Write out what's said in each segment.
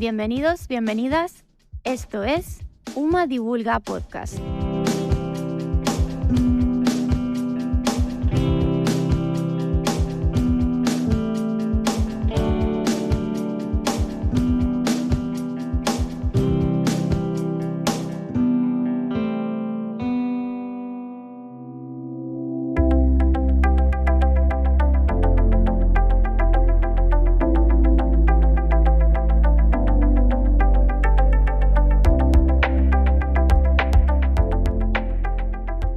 Bienvenidos, bienvenidas. Esto es UMA Divulga Podcast.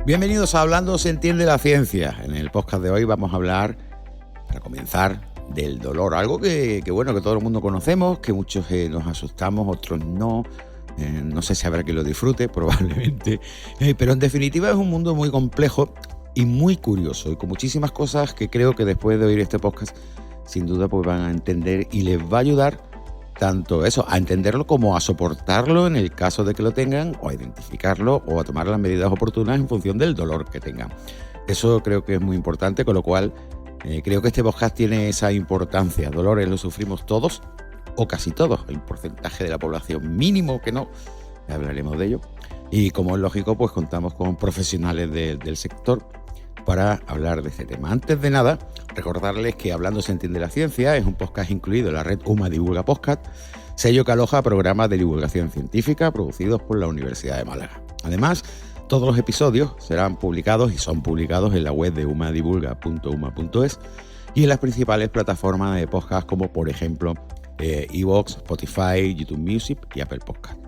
Bienvenidos a Hablando se entiende la ciencia. En el podcast de hoy vamos a hablar, para comenzar, del dolor. Algo que todo el mundo conocemos, que muchos nos asustamos, otros no. No sé si habrá quien lo disfrute, probablemente. Pero en definitiva es un mundo muy complejo y muy curioso. Y con muchísimas cosas que creo que después de oír este podcast, sin duda pues van a entender y les va a ayudar tanto eso, a entenderlo como a soportarlo en el caso de que lo tengan, o a identificarlo o a tomar las medidas oportunas en función del dolor que tengan. Eso creo que es muy importante, con lo cual creo que este podcast tiene esa importancia. Dolores lo sufrimos todos, o casi todos, el porcentaje de la población mínimo que no, ya hablaremos de ello. Y como es lógico, pues contamos con profesionales del sector para hablar de este tema. Antes de nada, recordarles que Hablando se entiende la ciencia es un podcast incluido en la red UMA Divulga Podcast, sello que aloja programas de divulgación científica producidos por la Universidad de Málaga. Además, todos los episodios serán publicados y son publicados en la web de umadivulga.uma.es y en las principales plataformas de podcast como por ejemplo iVoox, Spotify, YouTube Music y Apple Podcast.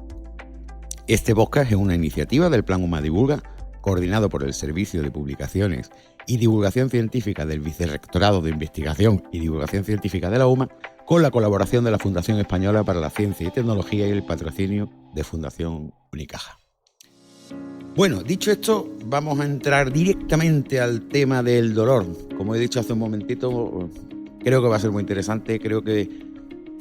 Este podcast es una iniciativa del Plan UMA Divulga, coordinado por el Servicio de Publicaciones y Divulgación Científica del Vicerrectorado de Investigación y Divulgación Científica de la UMA, con la colaboración de la Fundación Española para la Ciencia y Tecnología y el patrocinio de Fundación Unicaja. Bueno, dicho esto, vamos a entrar directamente al tema del dolor. Como he dicho hace un momentito, creo que va a ser muy interesante, creo que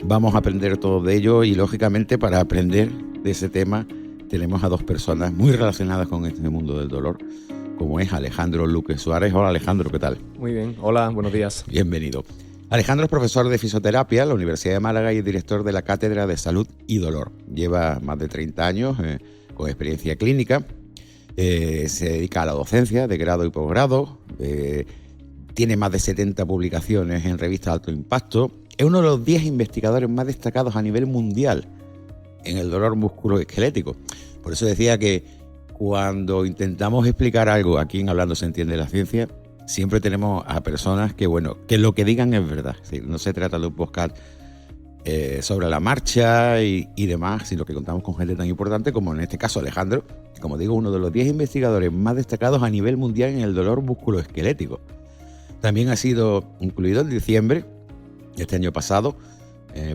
vamos a aprender todo de ello y, lógicamente, para aprender de ese tema tenemos a dos personas muy relacionadas con este mundo del dolor, como es Alejandro Luque Suárez. Hola Alejandro, ¿qué tal? Muy bien, hola, buenos días. Bienvenido. Alejandro es profesor de fisioterapia en la Universidad de Málaga y es director de la Cátedra de Salud y Dolor. Lleva más de 30 años con experiencia clínica, se dedica a la docencia de grado y posgrado, tiene más de 70 publicaciones en revistas de alto impacto, es uno de los 10 investigadores más destacados a nivel mundial en el dolor musculoesquelético. Por eso decía que cuando intentamos explicar algo aquí en Hablando se entiende la ciencia, siempre tenemos a personas que lo que digan es verdad. Sí, no se trata de un podcast sobre la marcha y demás, sino que contamos con gente tan importante como en este caso Alejandro, que, como digo, uno de los 10 investigadores más destacados a nivel mundial en el dolor musculoesquelético. También ha sido incluido en diciembre de este año pasado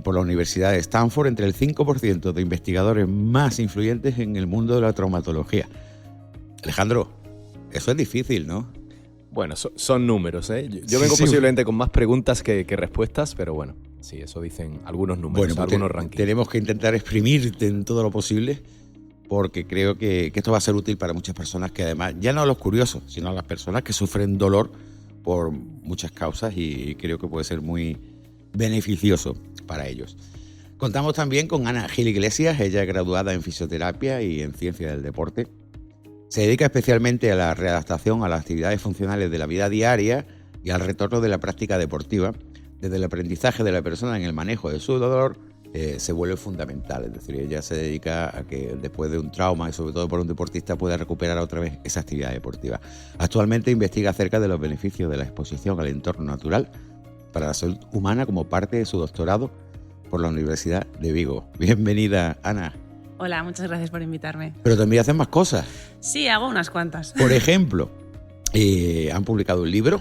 por la Universidad de Stanford entre el 5% de investigadores más influyentes en el mundo de la traumatología. Alejandro, eso es difícil, ¿no? Bueno, son números, ¿eh? Yo vengo posiblemente con más preguntas que respuestas, pero bueno, sí, eso dicen algunos números, bueno, pues algunos rankings. Tenemos que intentar exprimirte en todo lo posible, porque creo que esto va a ser útil para muchas personas que, además, ya no a los curiosos, sino a las personas que sufren dolor por muchas causas, y creo que puede ser muy beneficioso para ellos. Contamos también con Ana Gil Iglesias. Ella es graduada en fisioterapia y en ciencia del deporte. Se dedica especialmente a la readaptación a las actividades funcionales de la vida diaria y al retorno de la práctica deportiva. Desde el aprendizaje de la persona en el manejo de su dolor se vuelve fundamental. Es decir, ella se dedica a que después de un trauma, y sobre todo por un deportista, pueda recuperar otra vez esa actividad deportiva. Actualmente investiga acerca de los beneficios de la exposición al entorno natural para la salud humana como parte de su doctorado por la Universidad de Vigo. Bienvenida, Ana. Hola, muchas gracias por invitarme. Pero también hacen más cosas. Sí, hago unas cuantas. Por ejemplo, han publicado un libro,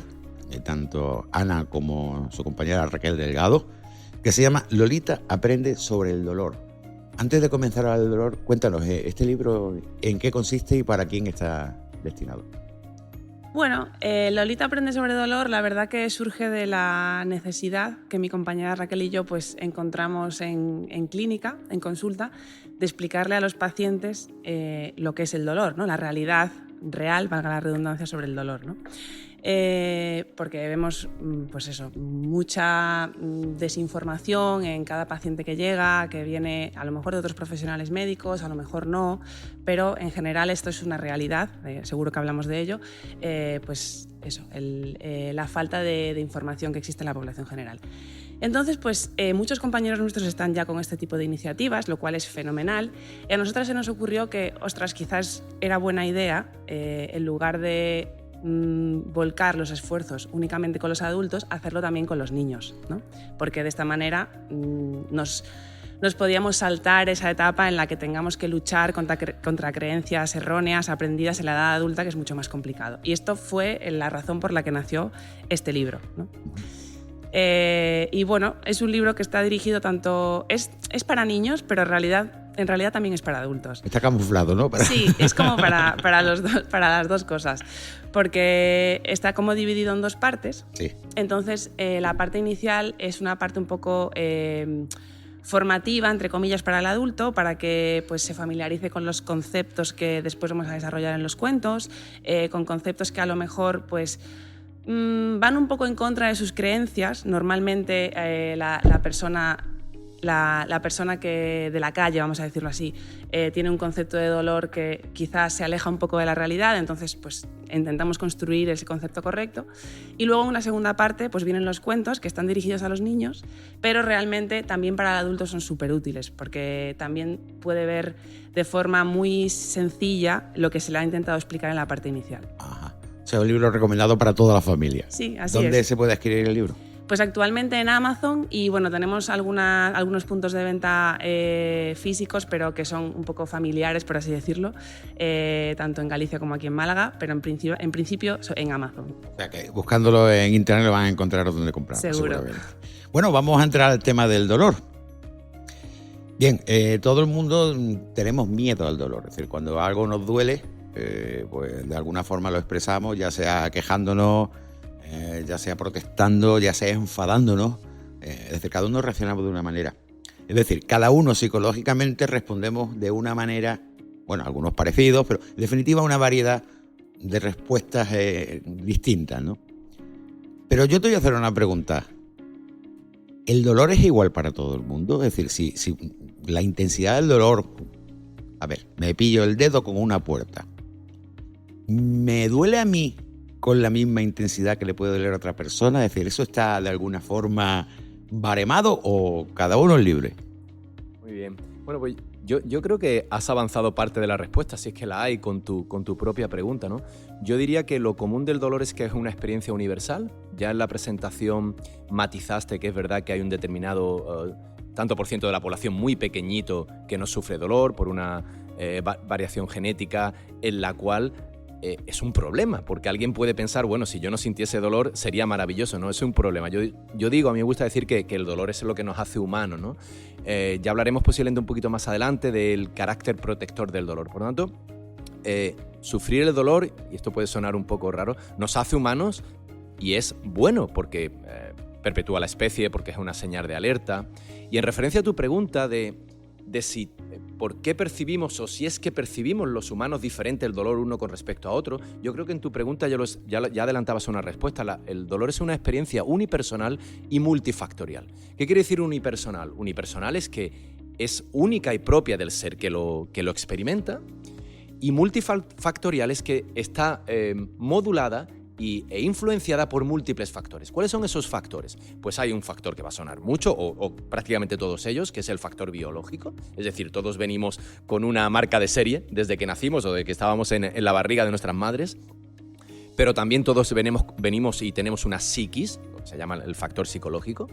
tanto Ana como su compañera Raquel Delgado, que se llama Lolita aprende sobre el dolor. Antes de comenzar a hablar del dolor, cuéntanos, este libro, ¿en qué consiste y para quién está destinado? Bueno, Lolita aprende sobre dolor, la verdad que surge de la necesidad que mi compañera Raquel y yo pues encontramos en clínica, en consulta, de explicarle a los pacientes lo que es el dolor, ¿no? La realidad real, valga la redundancia, sobre el dolor, ¿no? porque vemos pues eso, mucha desinformación en cada paciente que llega, que viene a lo mejor de otros profesionales médicos, a lo mejor no, pero en general esto es una realidad, seguro que hablamos de ello, pues eso, la falta de información que existe en la población general. Entonces, pues muchos compañeros nuestros están ya con este tipo de iniciativas, lo cual es fenomenal. Y a nosotras se nos ocurrió que, ostras, quizás era buena idea, en lugar de volcar los esfuerzos únicamente con los adultos, hacerlo también con los niños, ¿no? Porque de esta manera nos podíamos saltar esa etapa en la que tengamos que luchar contra creencias erróneas aprendidas en la edad adulta, que es mucho más complicado. Y esto fue la razón por la que nació este libro, ¿no? Y bueno, es un libro que está dirigido tanto... Es para niños, pero en realidad también es para adultos. Está camuflado, ¿no? Sí, es como para las dos cosas, porque está como dividido en dos partes. Sí. Entonces, la parte inicial es una parte un poco formativa, entre comillas, para el adulto, para que pues, se familiarice con los conceptos que después vamos a desarrollar en los cuentos, con conceptos que a lo mejor pues, van un poco en contra de sus creencias. Normalmente la persona que de la calle, vamos a decirlo así, tiene un concepto de dolor que quizás se aleja un poco de la realidad, entonces pues intentamos construir ese concepto correcto. Y luego en una segunda parte pues vienen los cuentos que están dirigidos a los niños, pero realmente también para el adulto son súper útiles, porque también puede ver de forma muy sencilla lo que se le ha intentado explicar en la parte inicial. Ajá. O sea, un libro recomendado para toda la familia. Sí, así es. ¿Dónde se puede adquirir el libro? Pues actualmente en Amazon, y bueno, tenemos algunos puntos de venta físicos, pero que son un poco familiares, por así decirlo, tanto en Galicia como aquí en Málaga, pero en principio en Amazon. O sea que buscándolo en internet lo van a encontrar donde comprar. Seguro. Bueno, vamos a entrar al tema del dolor. Bien, todo el mundo tenemos miedo al dolor, es decir, cuando algo nos duele, pues de alguna forma lo expresamos, ya sea quejándonos, ya sea protestando, ya sea enfadándonos. Es decir, cada uno reaccionamos de una manera. Es decir, cada uno psicológicamente respondemos de una manera, bueno, algunos parecidos, pero en definitiva una variedad de respuestas distintas, ¿no? Pero yo te voy a hacer una pregunta. ¿El dolor es igual para todo el mundo? Es decir, si la intensidad del dolor... A ver, me pillo el dedo con una puerta. ¿Me duele a mí con la misma intensidad que le puede doler a otra persona? Es decir, ¿eso está de alguna forma baremado o cada uno es libre? Muy bien. Bueno, pues yo creo que has avanzado parte de la respuesta, si es que la hay, con tu propia pregunta, ¿no? Yo diría que lo común del dolor es que es una experiencia universal. Ya en la presentación matizaste que es verdad que hay un determinado tanto por ciento de la población muy pequeñito que no sufre dolor por una variación genética en la cual... es un problema, porque alguien puede pensar, bueno, si yo no sintiese dolor sería maravilloso, ¿no? Es un problema. Yo digo, a mí me gusta decir que el dolor es lo que nos hace humanos, ¿no? Ya hablaremos posiblemente un poquito más adelante del carácter protector del dolor. Por lo tanto, sufrir el dolor, y esto puede sonar un poco raro, nos hace humanos y es bueno porque perpetúa la especie, porque es una señal de alerta. Y en referencia a tu pregunta de si por qué percibimos o si es que percibimos los humanos diferente el dolor uno con respecto a otro, yo creo que en tu pregunta ya adelantabas una respuesta. El dolor es una experiencia unipersonal y multifactorial. ¿Qué quiere decir unipersonal? Unipersonal es que es única y propia del ser que lo experimenta, y multifactorial es que está modulada e influenciada por múltiples factores. ¿Cuáles son esos factores? Pues hay un factor que va a sonar mucho, o prácticamente todos ellos, que es el factor biológico. Es decir, todos venimos con una marca de serie desde que nacimos o de que estábamos en la barriga de nuestras madres, pero también todos venimos y tenemos una psiquis, lo que se llama el factor psicológico,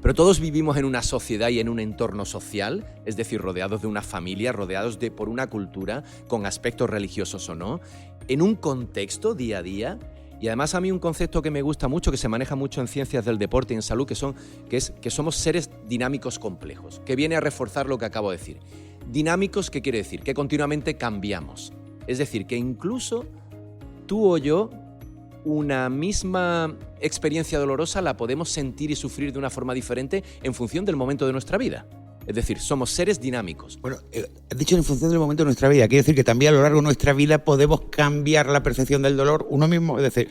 pero todos vivimos en una sociedad y en un entorno social, es decir, rodeados de una familia, rodeados por una cultura, con aspectos religiosos o no, en un contexto día a día. Y además a mí un concepto que me gusta mucho, que se maneja mucho en ciencias del deporte y en salud, que somos seres dinámicos complejos, que viene a reforzar lo que acabo de decir. Dinámicos, ¿qué quiere decir? Que continuamente cambiamos. Es decir, que incluso tú o yo, una misma experiencia dolorosa la podemos sentir y sufrir de una forma diferente en función del momento de nuestra vida. Es decir, somos seres dinámicos. Bueno, has dicho en función del momento de nuestra vida. Quiere decir que también a lo largo de nuestra vida podemos cambiar la percepción del dolor uno mismo. Es decir,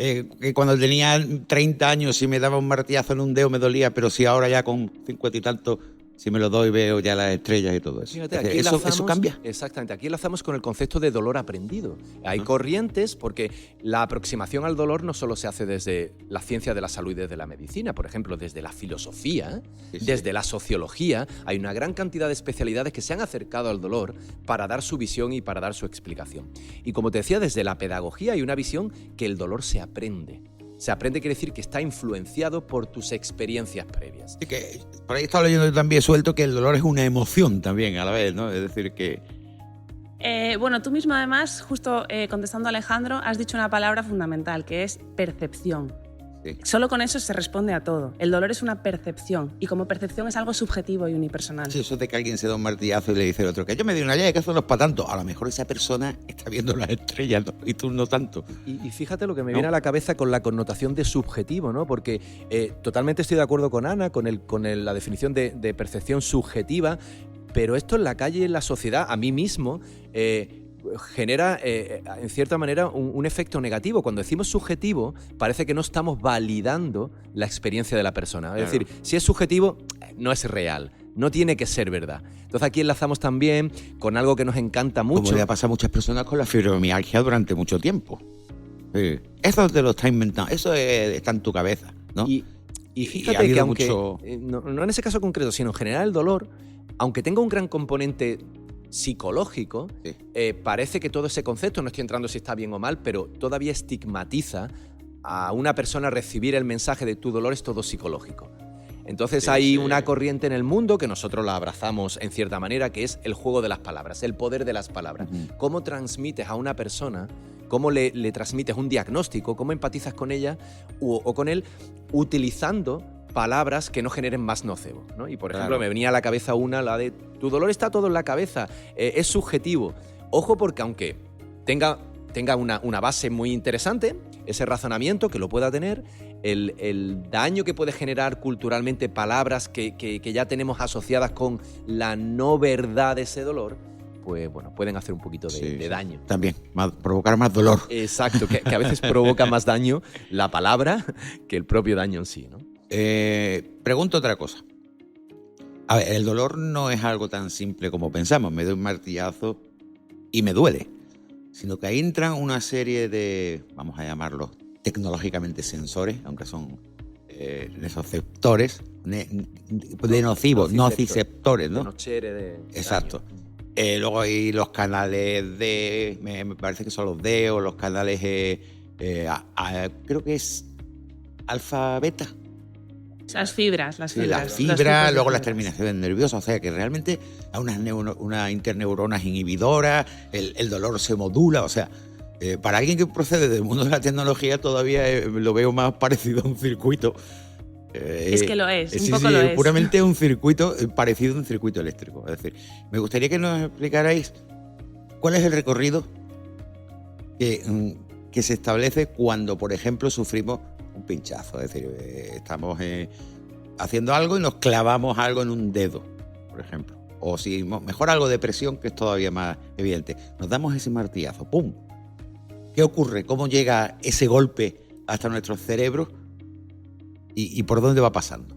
que cuando tenía 30 años si me daba un martillazo en un dedo me dolía, pero si ahora ya con 50 y tanto, si me lo doy veo ya las estrellas y todo eso. Fíjate, aquí ¿Eso cambia? Exactamente, aquí enlazamos con el concepto de dolor aprendido. Hay corrientes porque la aproximación al dolor no solo se hace desde la ciencia de la salud y desde la medicina, por ejemplo, desde la filosofía, desde la sociología, hay una gran cantidad de especialidades que se han acercado al dolor para dar su visión y para dar su explicación. Y como te decía, desde la pedagogía hay una visión que el dolor se aprende. Se aprende quiere decir que está influenciado por tus experiencias previas. Sí, que por ahí estaba leyendo también suelto que el dolor es una emoción también a la vez, ¿no? Es decir, que... Bueno, tú mismo además, justo contestando a Alejandro, has dicho una palabra fundamental, que es percepción. Sí. Solo con eso se responde a todo. El dolor es una percepción, y como percepción es algo subjetivo y unipersonal. Sí, eso de que alguien se da un martillazo y le dice al otro que yo me di una llave, que eso no es para tanto. A lo mejor esa persona está viendo las estrellas, ¿no? Y tú no tanto. Y fíjate lo que me viene a la cabeza con la connotación de subjetivo, ¿no? Porque totalmente estoy de acuerdo con Ana, con la definición de percepción subjetiva, pero esto en la calle, en la sociedad, a mí mismo... genera, en cierta manera, un efecto negativo. Cuando decimos subjetivo, parece que no estamos validando la experiencia de la persona. Es decir, si es subjetivo, no es real. No tiene que ser verdad. Entonces aquí enlazamos también con algo que nos encanta mucho. Como le ha pasado a muchas personas con la fibromialgia durante mucho tiempo. Sí. Eso te lo está inventando. Eso está en tu cabeza, ¿no? Y fíjate que aunque, no en ese caso concreto, sino en general el dolor, aunque tenga un gran componente psicológico, sí. Parece que todo ese concepto, no estoy entrando si está bien o mal, pero todavía estigmatiza a una persona recibir el mensaje de tu dolor es todo psicológico. Entonces hay una corriente en el mundo que nosotros la abrazamos en cierta manera, que es el juego de las palabras, el poder de las palabras. Cómo transmites a una persona, cómo le transmites un diagnóstico, cómo empatizas con ella o con él utilizando palabras que no generen más nocebo, ¿no? Y por ejemplo, me venía a la cabeza la de tu dolor está todo en la cabeza, es subjetivo. Ojo, porque aunque tenga una base muy interesante, ese razonamiento que lo pueda tener, el daño que puede generar culturalmente palabras que ya tenemos asociadas con la no verdad de ese dolor, pues bueno, pueden hacer un poquito de daño. También, provocar más dolor. Exacto, que a veces provoca más daño la palabra que el propio daño en sí, ¿no? Pregunto otra cosa. A ver, el dolor no es algo tan simple como pensamos. Me doy un martillazo y me duele. Sino que ahí entran una serie de, vamos a llamarlos tecnológicamente sensores, aunque son nociceptores, de nocivos, nociceptores, ¿no? Exacto. Luego hay los canales me parece que son los D o los canales, creo que es alfa-beta. Las fibras. Sí, las fibras, luego las terminaciones nerviosas, o sea que realmente hay unas interneuronas inhibidoras, el dolor se modula, o sea, para alguien que procede del mundo de la tecnología todavía lo veo más parecido a un circuito. Es que lo es, un poco sí, lo es. Puramente un circuito parecido a un circuito eléctrico. Es decir, me gustaría que nos explicarais cuál es el recorrido que se establece cuando, por ejemplo, sufrimos un pinchazo, es decir, estamos haciendo algo y nos clavamos algo en un dedo, por ejemplo. O si mejor algo de presión, que es todavía más evidente. Nos damos ese martillazo, ¡pum! ¿Qué ocurre? ¿Cómo llega ese golpe hasta nuestros cerebros? ¿Y por dónde va pasando?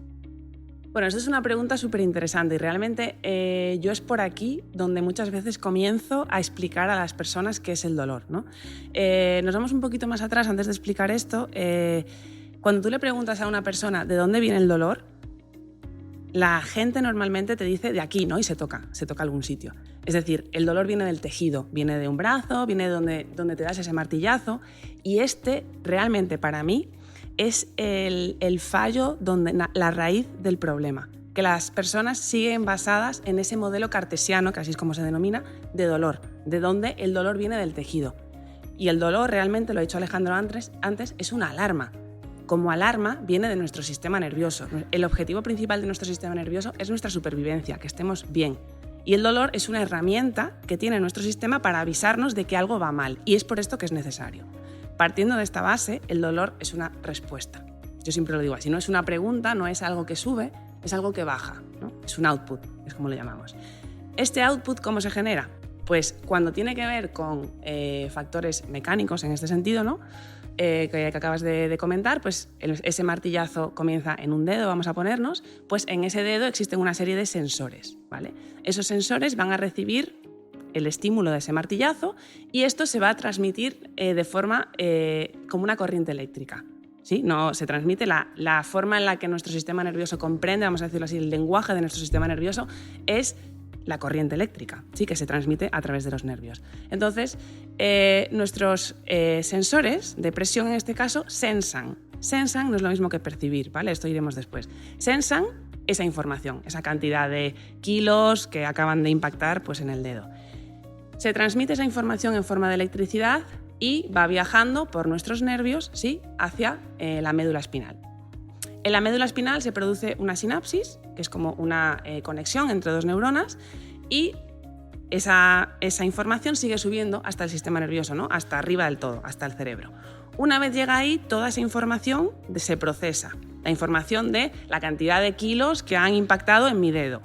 Bueno, esa es una pregunta súper interesante y realmente yo es por aquí donde muchas veces comienzo a explicar a las personas qué es el dolor, ¿no? Nos vamos un poquito más atrás antes de explicar esto. Cuando tú le preguntas a una persona de dónde viene el dolor, la gente normalmente te dice de aquí, ¿no? Y se toca algún sitio. Es decir, el dolor viene del tejido, viene de un brazo, viene de donde te das ese martillazo y realmente para mí es el fallo, la raíz del problema. Que las personas siguen basadas en ese modelo cartesiano, que así es como se denomina, de dolor, de donde el dolor viene del tejido. Y el dolor realmente, lo ha dicho Alejandro antes, es una alarma. Como alarma viene de nuestro sistema nervioso. El objetivo principal de nuestro sistema nervioso es nuestra supervivencia, que estemos bien. Y el dolor es una herramienta que tiene nuestro sistema para avisarnos de que algo va mal. Y es por esto que es necesario. Partiendo de esta base, el dolor es una respuesta. Yo siempre lo digo así, no es una pregunta, no es algo que sube, es algo que baja, ¿no? Es un output, es como le llamamos. ¿Este output cómo se genera? Pues cuando tiene que ver con factores mecánicos en este sentido, ¿no? que acabas de comentar, pues ese martillazo comienza en un dedo, vamos a ponernos, pues en ese dedo existen una serie de sensores, ¿vale? Esos sensores van a recibir el estímulo de ese martillazo y esto se va a transmitir de forma como una corriente eléctrica. ¿Sí? No, se transmite la forma en la que nuestro sistema nervioso comprende, vamos a decirlo así, el lenguaje de nuestro sistema nervioso es la corriente eléctrica, ¿sí? Que se transmite a través de los nervios. Entonces, nuestros sensores de presión en este caso sensan. Sensan no es lo mismo que percibir, ¿vale? Esto iremos después. Sensan esa información, esa cantidad de kilos que acaban de impactar pues, en el dedo. Se transmite esa información en forma de electricidad y va viajando por nuestros nervios, ¿sí? Hacia la médula espinal. En la médula espinal se produce una sinapsis, que es como una conexión entre dos neuronas, y esa información sigue subiendo hasta el sistema nervioso, ¿no? Hasta arriba del todo, hasta el cerebro. Una vez llega ahí, toda esa información se procesa. La información de la cantidad de kilos que han impactado en mi dedo.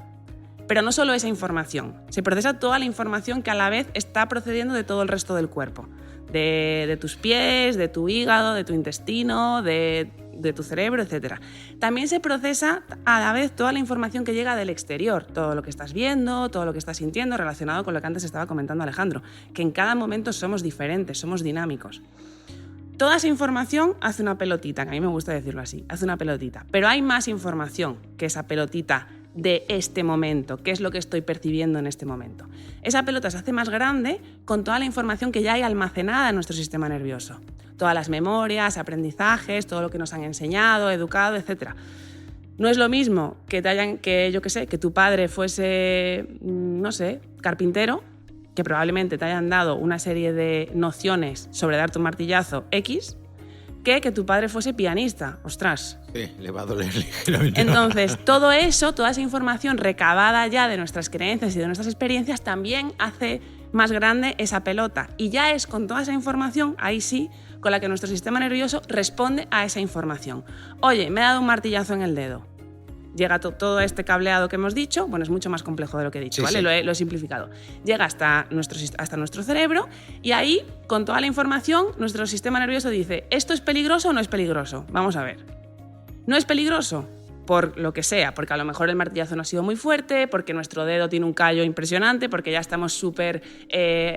Pero no solo esa información, se procesa toda la información que a la vez está procediendo de todo el resto del cuerpo. De tus pies, de tu hígado, de tu intestino, de tu cerebro, etc. También se procesa a la vez toda la información que llega del exterior, todo lo que estás viendo, todo lo que estás sintiendo, relacionado con lo que antes estaba comentando Alejandro, que en cada momento somos diferentes, somos dinámicos. Toda esa información hace una pelotita, que a mí me gusta decirlo así, hace una pelotita, pero hay más información que esa pelotita de este momento, qué es lo que estoy percibiendo en este momento. Esa pelota se hace más grande con toda la información que ya hay almacenada en nuestro sistema nervioso. Todas las memorias, aprendizajes, todo lo que nos han enseñado, educado, etc. No es lo mismo que tu padre fuese, no sé, carpintero, que probablemente te hayan dado una serie de nociones sobre darte un martillazo X, que tu padre fuese pianista. ¡Ostras! Sí, le va a doler ligeramente. Entonces, todo eso, toda esa información recabada ya de nuestras creencias y de nuestras experiencias también hace más grande esa pelota. Y ya es con toda esa información, ahí sí, con la que nuestro sistema nervioso responde a esa información. Oye, me he dado un martillazo en el dedo. Llega todo este cableado que hemos dicho, bueno, es mucho más complejo de lo que he dicho, sí, ¿vale? Sí. Lo he simplificado. Llega hasta nuestro cerebro y ahí, con toda la información, nuestro sistema nervioso dice, ¿esto es peligroso o no es peligroso? Vamos a ver. ¿No es peligroso? Por lo que sea, porque a lo mejor el martillazo no ha sido muy fuerte, porque nuestro dedo tiene un callo impresionante, porque ya estamos súper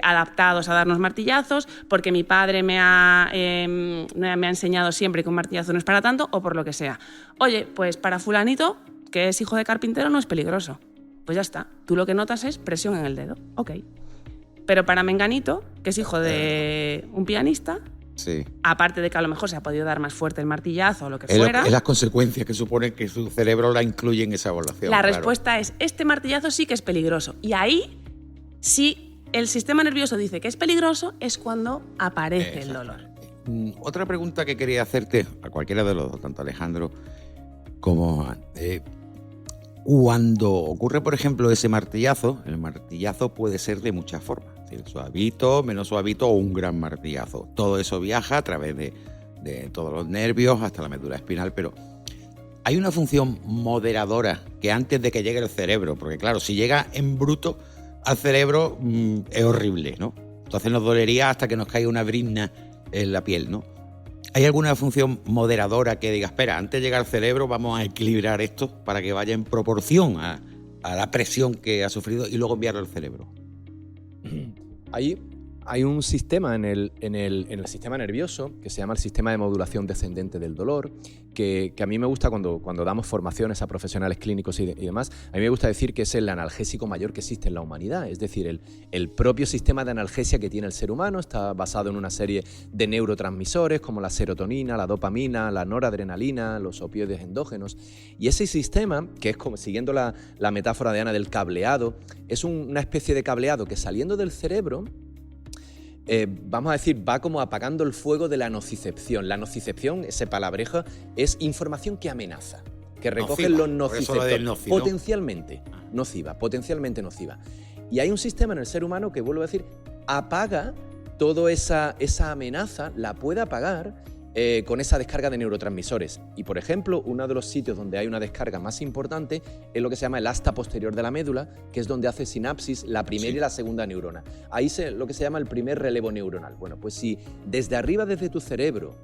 adaptados a darnos martillazos, porque mi padre me ha enseñado siempre que un martillazo no es para tanto, o por lo que sea. Oye, pues para fulanito, que es hijo de carpintero, no es peligroso. Pues ya está. Tú lo que notas es presión en el dedo. Ok. Pero para menganito, que es hijo de un pianista... Sí. Aparte de que a lo mejor se ha podido dar más fuerte el martillazo o lo que fuera. Es las consecuencias que supone que su cerebro la incluye en esa evaluación. La respuesta es, este martillazo sí que es peligroso. Y ahí, si el sistema nervioso dice que es peligroso, es cuando aparece el dolor. Otra pregunta que quería hacerte, a cualquiera de los dos, tanto Alejandro como cuando ocurre, por ejemplo, ese martillazo, el martillazo puede ser de muchas formas. Suavito, menos suavito o un gran martillazo. Todo eso viaja a través de todos los nervios hasta la médula espinal, pero hay una función moderadora que antes de que llegue al cerebro, porque claro, si llega en bruto al cerebro es horrible, ¿no? Entonces nos dolería hasta que nos caiga una brizna en la piel, ¿no? ¿Hay alguna función moderadora que diga, espera, antes de llegar al cerebro vamos a equilibrar esto para que vaya en proporción a la presión que ha sufrido y luego enviarlo al cerebro? Hay un sistema en el sistema nervioso que se llama el sistema de modulación descendente del dolor, que a mí me gusta cuando damos formaciones a profesionales clínicos y demás, a mí me gusta decir que es el analgésico mayor que existe en la humanidad. Es decir, el propio sistema de analgesia que tiene el ser humano está basado en una serie de neurotransmisores como la serotonina, la dopamina, la noradrenalina, los opioides endógenos. Y ese sistema, que es como siguiendo la metáfora de Ana del cableado, es una especie de cableado que saliendo del cerebro, vamos a decir, va como apagando el fuego de la nocicepción. La nocicepción, ese palabrejo, es información que amenaza, que recoge los nociceptores, potencialmente nociva. Y hay un sistema en el ser humano que, vuelvo a decir, apaga toda esa amenaza, la puede apagar con esa descarga de neurotransmisores. Y, por ejemplo, uno de los sitios donde hay una descarga más importante es lo que se llama el asta posterior de la médula, que es donde hace sinapsis la primera y la segunda neurona. Ahí lo que se llama el primer relevo neuronal. Bueno, pues si desde arriba, desde tu cerebro,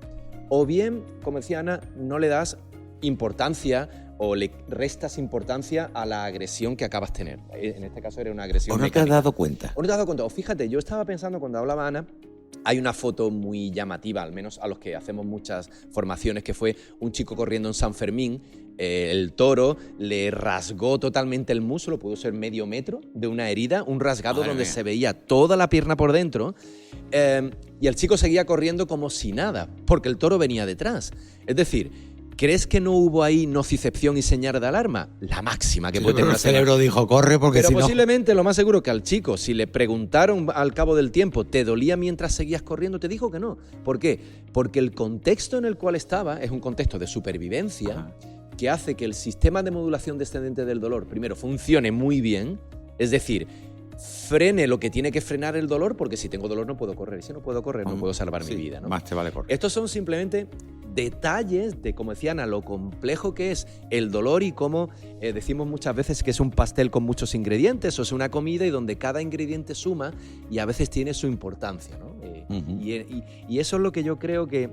o bien, como decía Ana, no le das importancia o le restas importancia a la agresión que acabas de tener. En este caso era una agresión ¿O no te has dado cuenta? ¿O no te has dado cuenta? O fíjate, yo estaba pensando cuando hablaba Ana, hay una foto muy llamativa, al menos a los que hacemos muchas formaciones, que fue un chico corriendo en San Fermín. El toro le rasgó totalmente el muslo, pudo ser medio metro de una herida, un rasgado donde se veía toda la pierna por dentro, y el chico seguía corriendo como si nada, porque el toro venía detrás. Es decir, ¿crees que no hubo ahí nocicepción y señal de alarma? La máxima que puede tener el cerebro dijo, corre porque pero si no... posiblemente lo más seguro que al chico, si le preguntaron al cabo del tiempo, ¿te dolía mientras seguías corriendo? Te dijo que no. ¿Por qué? Porque el contexto en el cual estaba es un contexto de supervivencia que hace que el sistema de modulación descendente del dolor, primero, funcione muy bien, es decir, frene lo que tiene que frenar el dolor, porque si tengo dolor no puedo correr, y si no puedo correr no puedo salvar mi vida, ¿no? Más te vale correr. Estos son simplemente detalles de, como decía Ana, lo complejo que es el dolor y cómo decimos muchas veces que es un pastel con muchos ingredientes, o es una comida y donde cada ingrediente suma y a veces tiene su importancia, ¿no? Y eso es lo que yo creo que,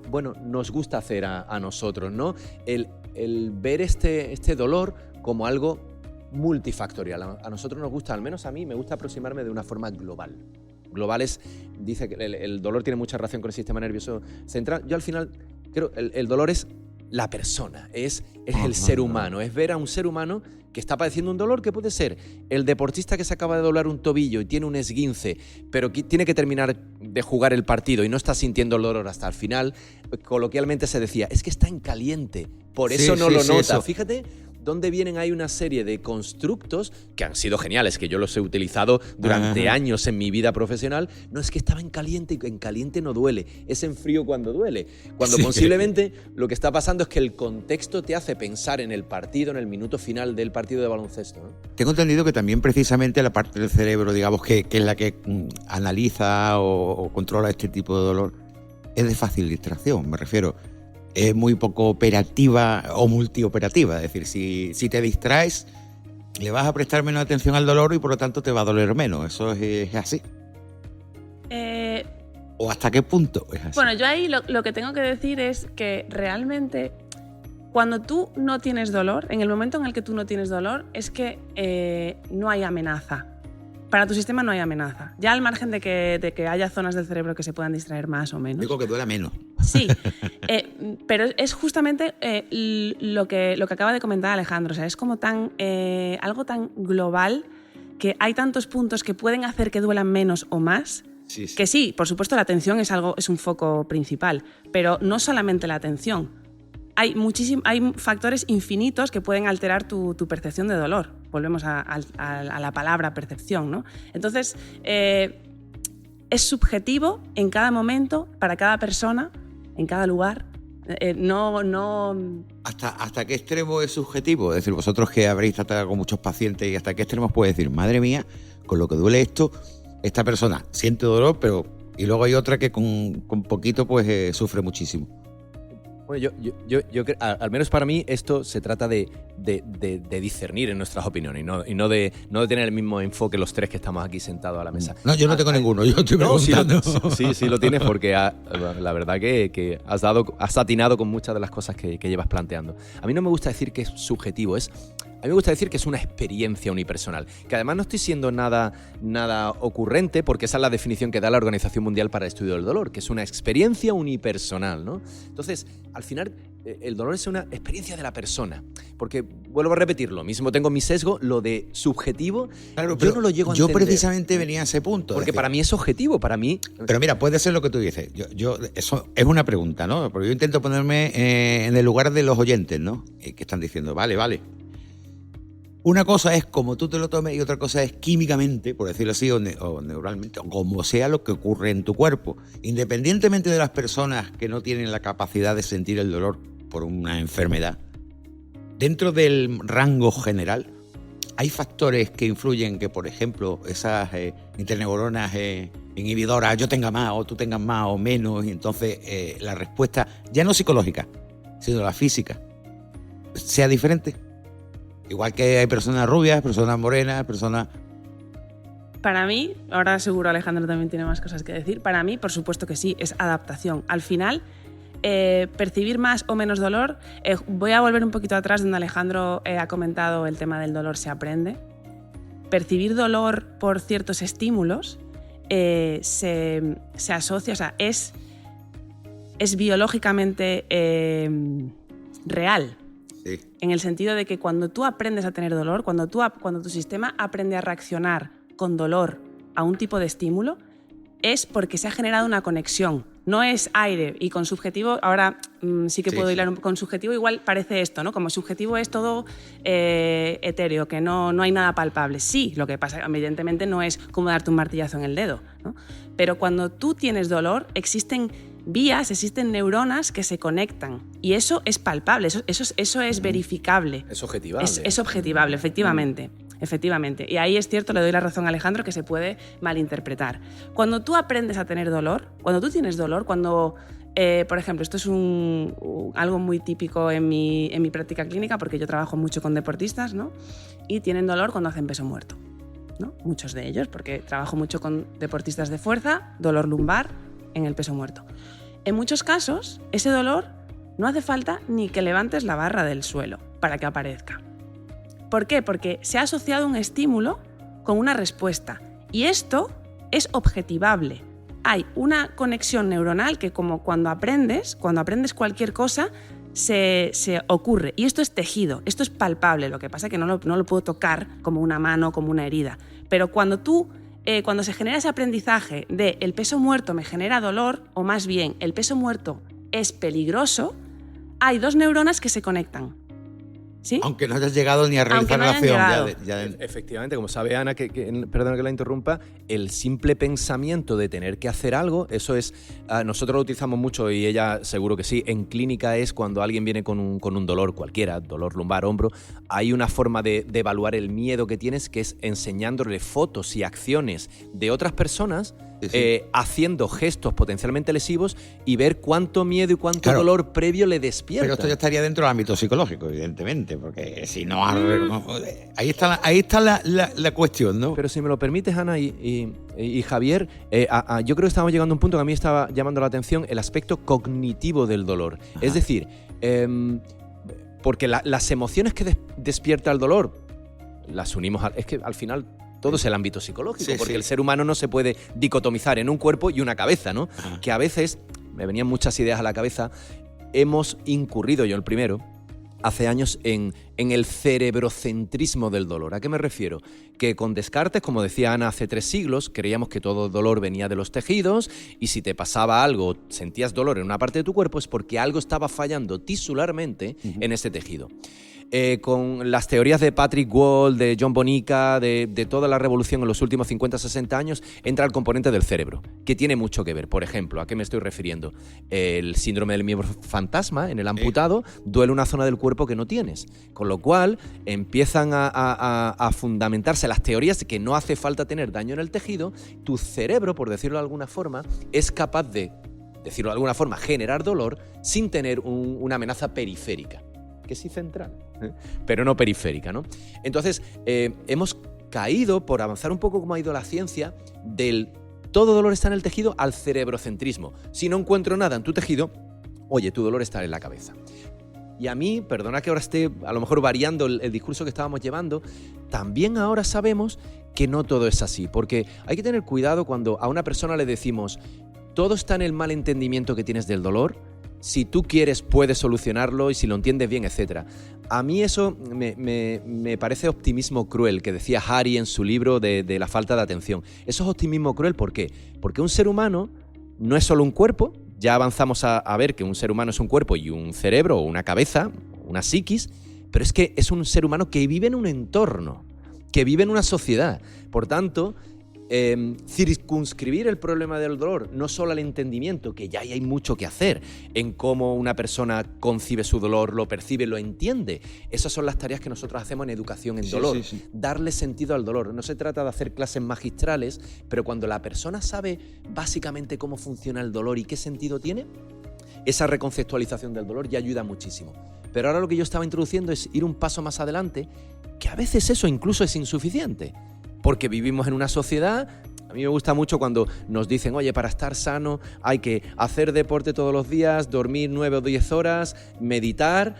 bueno, nos gusta hacer a nosotros, ¿no? El ver este dolor como algo multifactorial. A nosotros nos gusta, al menos a mí, me gusta aproximarme de una forma global. Global dice que el dolor tiene mucha relación con el sistema nervioso central. Yo al final creo que el dolor es la persona, es el ser humano, es ver a un ser humano que está padeciendo un dolor que puede ser el deportista que se acaba de doblar un tobillo y tiene un esguince, pero que tiene que terminar de jugar el partido y no está sintiendo el dolor hasta el final. Coloquialmente se decía, es que está en caliente, por eso no lo nota. Eso. Fíjate dónde vienen ahí una serie de constructos que han sido geniales, que yo los he utilizado durante años en mi vida profesional. No es que estaba en caliente y en caliente no duele, es en frío cuando duele. Cuando posiblemente lo que está pasando es que el contexto te hace pensar en el partido, en el minuto final del partido de baloncesto, ¿no? Tengo entendido que también precisamente la parte del cerebro, digamos, que es la que analiza o controla este tipo de dolor, es de fácil distracción, me refiero. Es muy poco operativa o multioperativa. Es decir, si te distraes, le vas a prestar menos atención al dolor y por lo tanto te va a doler menos. ¿Eso es así? ¿O hasta qué punto es así? Bueno, yo ahí lo que tengo que decir es que realmente cuando tú no tienes dolor, en el momento en el que tú no tienes dolor, es que no hay amenaza. Para tu sistema no hay amenaza. Ya al margen de que haya zonas del cerebro que se puedan distraer más o menos. Digo que duela menos. Sí, pero es justamente lo que acaba de comentar Alejandro. O sea, es como algo tan global que hay tantos puntos que pueden hacer que duelan menos o más. Sí. Que sí, por supuesto la atención es un foco principal, pero no solamente la atención. Hay factores infinitos que pueden alterar tu percepción de dolor. Volvemos a la palabra percepción, ¿no? Entonces, es subjetivo en cada momento, para cada persona, en cada lugar. ¿Hasta qué extremo es subjetivo? Es decir, vosotros que habréis tratado con muchos pacientes, ¿y hasta qué extremo os puede decir, madre mía, con lo que duele esto, esta persona siente dolor, pero... Y luego hay otra que con poquito pues sufre muchísimo? Bueno, yo creo, al menos para mí, esto se trata de discernir en nuestras opiniones y no de tener el mismo enfoque los tres que estamos aquí sentados a la mesa. No, yo no tengo ninguno, yo estoy preguntando. Sí lo tienes porque la verdad que has atinado con muchas de las cosas que llevas planteando. A mí no me gusta decir que es subjetivo, a mí me gusta decir que es una experiencia unipersonal, que además no estoy siendo nada ocurrente, porque esa es la definición que da la Organización Mundial para el Estudio del Dolor, que es una experiencia unipersonal, ¿no? Entonces, al final, el dolor es una experiencia de la persona, porque, vuelvo a repetir, lo mismo tengo mi sesgo, lo de subjetivo, claro, yo no lo llego a entender. Yo precisamente venía a ese punto. Porque para mí es objetivo, para mí... Pero mira, puede ser lo que tú dices. Eso es una pregunta, ¿no? Porque yo intento ponerme en el lugar de los oyentes, ¿no? Que están diciendo, vale. Una cosa es como tú te lo tomes y otra cosa es químicamente, por decirlo así, o neuralmente, o como sea lo que ocurre en tu cuerpo. Independientemente de las personas que no tienen la capacidad de sentir el dolor por una enfermedad, dentro del rango general, ¿Hay factores que influyen que, por ejemplo, esas interneuronas inhibidoras, yo tenga más o tú tengas más o menos, y entonces la respuesta, ya no psicológica, sino la física, sea diferente? Igual que hay personas rubias, personas morenas, personas... Para mí, ahora seguro Alejandro también tiene más cosas que decir, para mí, por supuesto que sí, es adaptación. Al final, percibir más o menos dolor, voy a volver un poquito atrás donde Alejandro ha comentado el tema del dolor se aprende. Percibir dolor por ciertos estímulos se asocia, o sea, es biológicamente real. Sí. En el sentido de que cuando tú aprendes a tener dolor, cuando tu sistema aprende a reaccionar con dolor a un tipo de estímulo, es porque se ha generado una conexión. No es aire y con subjetivo, ahora sí que puedo hilar un poco. Con subjetivo igual parece esto, ¿no? Como subjetivo es todo etéreo, que no hay nada palpable. Sí, lo que pasa evidentemente no es como darte un martillazo en el dedo, ¿no? Pero cuando tú tienes dolor, existen vías, existen neuronas que se conectan y eso es palpable, eso es verificable. Es objetivable. Es objetivable, efectivamente. Efectivamente. Y ahí es cierto, le doy la razón a Alejandro, que se puede malinterpretar. Cuando tú aprendes a tener dolor, cuando tú tienes dolor, cuando, por ejemplo, esto es algo muy típico en mi práctica clínica, porque yo trabajo mucho con deportistas, ¿no? Y tienen dolor cuando hacen peso muerto, ¿no? Muchos de ellos, porque trabajo mucho con deportistas de fuerza, dolor lumbar en el peso muerto. En muchos casos, ese dolor no hace falta ni que levantes la barra del suelo para que aparezca. ¿Por qué? Porque se ha asociado un estímulo con una respuesta y esto es objetivable. Hay una conexión neuronal que, como cuando aprendes cualquier cosa, se ocurre. Y esto es tejido, esto es palpable. Lo que pasa es que no lo puedo tocar como una mano, como una herida. Pero cuando se genera ese aprendizaje de el peso muerto me genera dolor, o más bien el peso muerto es peligroso, hay dos neuronas que se conectan. ¿Sí? Aunque no hayas llegado ni a realizar la acción. Efectivamente, como sabe Ana, perdona que la interrumpa, el simple pensamiento de tener que hacer algo, eso es, nosotros lo utilizamos mucho y ella seguro que sí, en clínica es cuando alguien viene con un dolor cualquiera, dolor lumbar, hombro, hay una forma de evaluar el miedo que tienes, que es enseñándole fotos y acciones de otras personas, haciendo gestos potencialmente lesivos y ver cuánto miedo y cuánto dolor previo le despierta. Pero esto ya estaría dentro del ámbito psicológico, evidentemente, porque si no... Ahí está la cuestión, ¿no? Pero si me lo permites, Ana y Javier, yo creo que estamos llegando a un punto que a mí estaba llamando la atención, el aspecto cognitivo del dolor. Ajá. Es decir, porque las emociones que despierta el dolor, las unimos es que al final... Todo es el ámbito psicológico, porque el ser humano no se puede dicotomizar en un cuerpo y una cabeza, ¿no? Ajá. Que a veces, me venían muchas ideas a la cabeza, hemos incurrido, yo el primero, hace años en el cerebrocentrismo del dolor. ¿A qué me refiero? Que con Descartes, como decía Ana hace 3 siglos, creíamos que todo dolor venía de los tejidos y si te pasaba algo, sentías dolor en una parte de tu cuerpo, es porque algo estaba fallando tisularmente en ese tejido. Con las teorías de Patrick Wall, de John Bonica, de toda la revolución en los últimos 50-60 años, entra el componente del cerebro, que tiene mucho que ver. Por ejemplo, ¿a qué me estoy refiriendo? El síndrome del miembro fantasma, en el amputado, duele una zona del cuerpo que no tienes. Con lo cual, empiezan a fundamentarse las teorías de que no hace falta tener daño en el tejido. Tu cerebro, por decirlo de alguna forma, es capaz de, decirlo de alguna forma, generar dolor sin tener una amenaza periférica. Que sí central, pero no periférica, ¿no? Entonces, hemos caído, por avanzar un poco como ha ido la ciencia, del todo dolor está en el tejido al cerebrocentrismo. Si no encuentro nada en tu tejido, oye, tu dolor está en la cabeza. Y a mí, perdona que ahora esté a lo mejor variando el discurso que estábamos llevando, también ahora sabemos que no todo es así, porque hay que tener cuidado cuando a una persona le decimos todo está en el mal entendimiento que tienes del dolor. Si tú quieres, puedes solucionarlo y si lo entiendes bien, etc. A mí eso me parece optimismo cruel, que decía Harry en su libro de la falta de atención. Eso es optimismo cruel, ¿por qué? Porque un ser humano no es solo un cuerpo. Ya avanzamos a ver que un ser humano es un cuerpo y un cerebro o una cabeza, una psiquis, pero es que es un ser humano que vive en un entorno, que vive en una sociedad. Por tanto, circunscribir el problema del dolor no solo al entendimiento, que ya hay mucho que hacer en cómo una persona concibe su dolor, lo percibe, lo entiende. Esas son las tareas que nosotros hacemos en educación en dolor. Sí. Darle sentido al dolor. No se trata de hacer clases magistrales, pero cuando la persona sabe básicamente cómo funciona el dolor y qué sentido tiene, esa reconceptualización del dolor ya ayuda muchísimo. Pero ahora lo que yo estaba introduciendo es ir un paso más adelante, que a veces eso incluso es insuficiente, porque vivimos en una sociedad. A mí me gusta mucho cuando nos dicen, oye, para estar sano hay que hacer deporte todos los días, dormir 9 o 10 horas, meditar,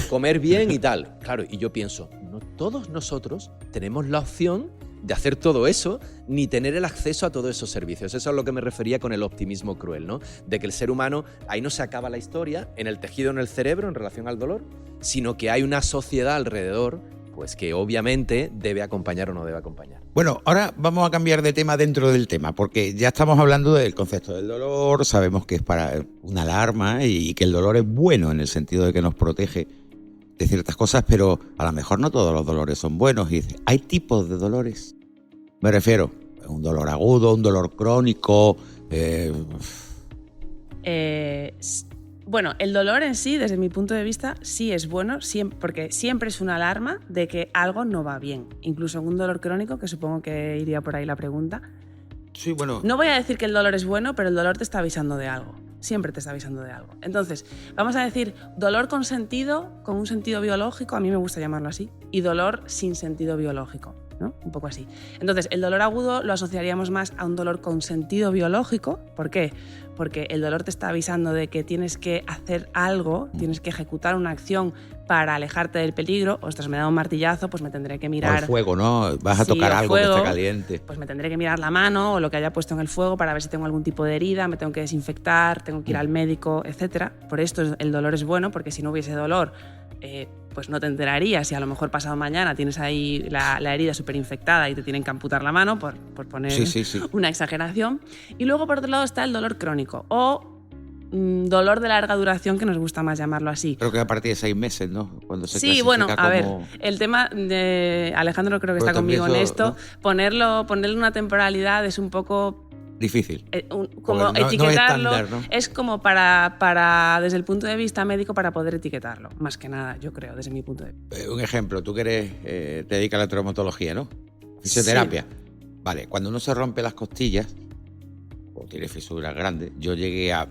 comer bien y tal. Claro, y yo pienso, no todos nosotros tenemos la opción de hacer todo eso, ni tener el acceso a todos esos servicios. Eso es lo que me refería con el optimismo cruel, ¿no? De que el ser humano, ahí no se acaba la historia, en el tejido, en el cerebro, en relación al dolor, sino que hay una sociedad alrededor, pues que obviamente debe acompañar o no debe acompañar. Bueno, ahora vamos a cambiar de tema dentro del tema, porque ya estamos hablando del concepto del dolor, sabemos que es para una alarma y que el dolor es bueno en el sentido de que nos protege de ciertas cosas, pero a lo mejor no todos los dolores son buenos. Y dice, ¿hay tipos de dolores? Me refiero a un dolor agudo, un dolor crónico. Bueno, el dolor en sí, desde mi punto de vista, sí es bueno, porque siempre es una alarma de que algo no va bien. Incluso en un dolor crónico, que supongo que iría por ahí la pregunta. Sí, bueno. No voy a decir que el dolor es bueno, pero el dolor te está avisando de algo. Siempre te está avisando de algo. Entonces, vamos a decir dolor con sentido, con un sentido biológico, a mí me gusta llamarlo así, y dolor sin sentido biológico, ¿no? Un poco así. Entonces, el dolor agudo lo asociaríamos más a un dolor con sentido biológico. ¿Por qué? Porque el dolor te está avisando de que tienes que hacer algo, tienes que ejecutar una acción para alejarte del peligro. Ostras, me da un martillazo, pues me tendré que mirar... O el fuego, ¿no? Vas a tocar algo fuego, que está caliente. Pues me tendré que mirar la mano o lo que haya puesto en el fuego para ver si tengo algún tipo de herida, me tengo que desinfectar, tengo que ir al médico, etc. Por esto el dolor es bueno, porque si no hubiese dolor, pues no te enterarías. Si a lo mejor pasado mañana tienes ahí la herida súper infectada y te tienen que amputar la mano, por poner una exageración. Y luego, por otro lado, está el dolor crónico o dolor de larga duración, que nos gusta más llamarlo así. Creo que a partir de 6 meses, ¿no? Cuando se sí, bueno, a ver, el tema de Alejandro creo que está conmigo en esto, ¿no? Ponerle una temporalidad es un poco... difícil. Como etiquetarlo, no es estándar, ¿no? Es como para, desde el punto de vista médico, para poder etiquetarlo, más que nada, yo creo, desde mi punto de vista. Un ejemplo, tú que te dedicas a la traumatología, ¿no? Fisioterapia. Sí. Vale, cuando uno se rompe las costillas o tiene fisuras grandes,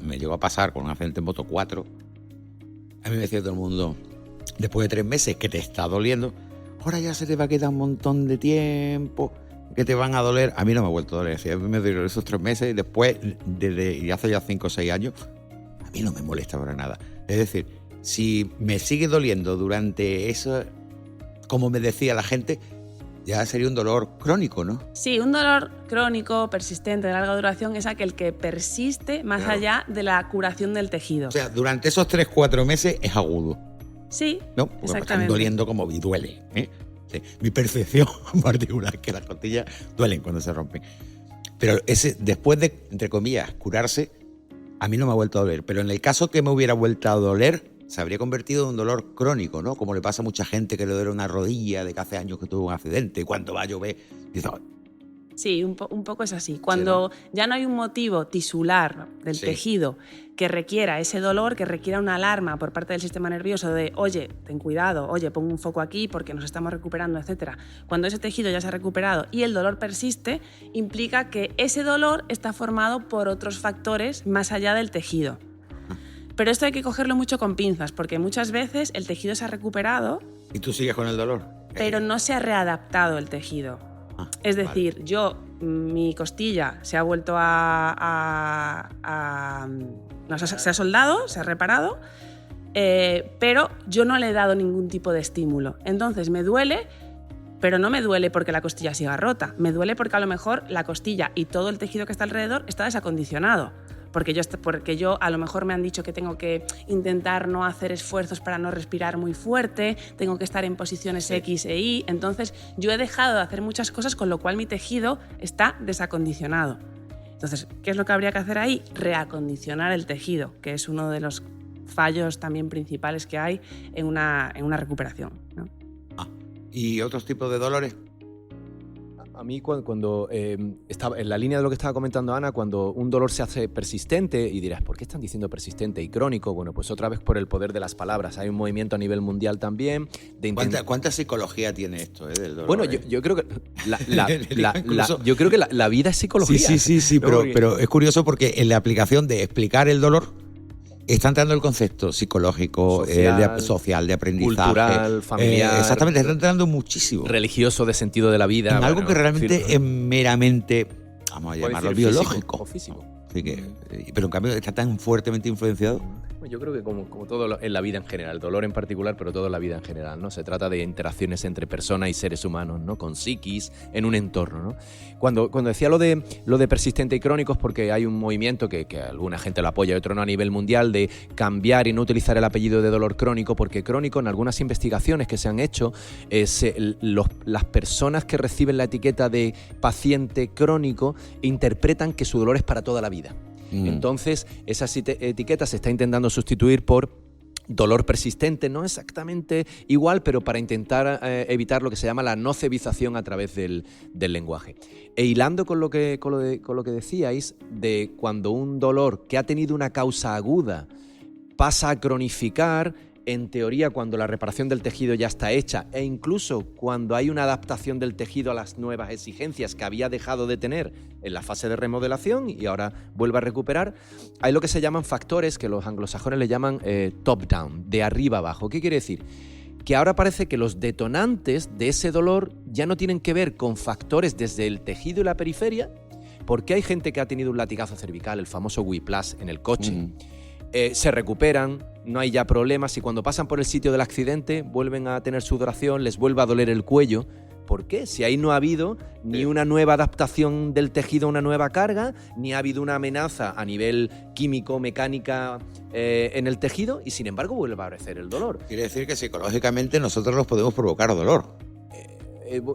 me llegó a pasar con un accidente en Moto 4. A mí me decía todo el mundo, después de 3 meses que te está doliendo, ahora ya se te va a quedar un montón de tiempo, que te van a doler. A mí no me ha vuelto a doler. A mí me dolió esos 3 meses y después, y hace ya 5 o 6 años, a mí no me molesta para nada. Es decir, si me sigue doliendo durante eso, como me decía la gente, ya sería un dolor crónico, ¿no? Sí, un dolor crónico, persistente, de larga duración, es aquel que persiste más allá de la curación del tejido. O sea, durante esos 3-4 meses es agudo. Sí, ¿no? Porque exactamente. Me están doliendo como y duele, ¿eh? Sí, mi percepción particular es que las costillas duelen cuando se rompen. Pero después de, entre comillas, curarse, a mí no me ha vuelto a doler. Pero en el caso que me hubiera vuelto a doler, se habría convertido en un dolor crónico, ¿no? Como le pasa a mucha gente que le duele una rodilla de que hace años que tuvo un accidente y cuando va a llover, dice... Sí, un poco es así. Cuando ya no hay un motivo tisular del tejido que requiera ese dolor, que requiera una alarma por parte del sistema nervioso de, oye, ten cuidado, oye, pon un foco aquí porque nos estamos recuperando, etc. Cuando ese tejido ya se ha recuperado y el dolor persiste, implica que ese dolor está formado por otros factores más allá del tejido. Pero esto hay que cogerlo mucho con pinzas, porque muchas veces el tejido se ha recuperado... ¿Y tú sigues con el dolor? Pero no se ha readaptado el tejido. Es decir, mi costilla se ha vuelto se ha soldado, se ha reparado, pero yo no le he dado ningún tipo de estímulo. Entonces me duele, pero no me duele porque la costilla siga rota. Me duele porque a lo mejor la costilla y todo el tejido que está alrededor está desacondicionado. Porque yo a lo mejor me han dicho que tengo que intentar no hacer esfuerzos para no respirar muy fuerte, tengo que estar en posiciones X e Y, entonces yo he dejado de hacer muchas cosas, con lo cual mi tejido está desacondicionado. Entonces, ¿qué es lo que habría que hacer ahí? Reacondicionar el tejido, que es uno de los fallos también principales que hay en una recuperación, ¿no? ¿Y otros tipos de dolores? A mí cuando estaba en la línea de lo que estaba comentando Ana, cuando un dolor se hace persistente, y dirás, ¿por qué están diciendo persistente y crónico? Bueno, pues otra vez por el poder de las palabras. Hay un movimiento a nivel mundial también. ¿Cuánta psicología tiene esto del dolor? Bueno, yo creo que yo creo que la vida es psicología. Sí, ¿no? pero es curioso porque en la aplicación de explicar el dolor está entrando el concepto psicológico, social, de aprendizaje, cultural, familiar. Exactamente, está entrando muchísimo. Religioso, de sentido de la vida. En algo que realmente es meramente, vamos a llamarlo, biológico. Físico. Así que, pero en cambio está tan fuertemente influenciado. Yo creo que como todo en la vida en general, el dolor en particular, pero todo en la vida en general, ¿no? Se trata de interacciones entre personas y seres humanos, ¿no? Con psiquis, en un entorno, ¿no? Cuando decía lo de persistente y crónico es porque hay un movimiento que alguna gente lo apoya y otro no a nivel mundial, de cambiar y no utilizar el apellido de dolor crónico, porque crónico, en algunas investigaciones que se han hecho, las personas que reciben la etiqueta de paciente crónico interpretan que su dolor es para toda la vida. Entonces, esa etiqueta se está intentando sustituir por dolor persistente, no exactamente igual, pero para intentar evitar lo que se llama la nocebización a través del lenguaje. E hilando con lo que decíais, de cuando un dolor que ha tenido una causa aguda pasa a cronificar, en teoría, cuando la reparación del tejido ya está hecha, e incluso cuando hay una adaptación del tejido a las nuevas exigencias que había dejado de tener en la fase de remodelación y ahora vuelve a recuperar, hay lo que se llaman factores que los anglosajones le llaman top-down, de arriba abajo. ¿Qué quiere decir? Que ahora parece que los detonantes de ese dolor ya no tienen que ver con factores desde el tejido y la periferia, porque hay gente que ha tenido un latigazo cervical, el famoso whiplash en el coche, se recuperan, no hay ya problemas, y cuando pasan por el sitio del accidente vuelven a tener sudoración, les vuelve a doler el cuello. ¿Por qué? Si ahí no ha habido ni una nueva adaptación del tejido a una nueva carga, ni ha habido una amenaza a nivel químico, mecánica en el tejido, y sin embargo vuelve a aparecer el dolor. Quiere decir que psicológicamente nosotros nos podemos provocar dolor.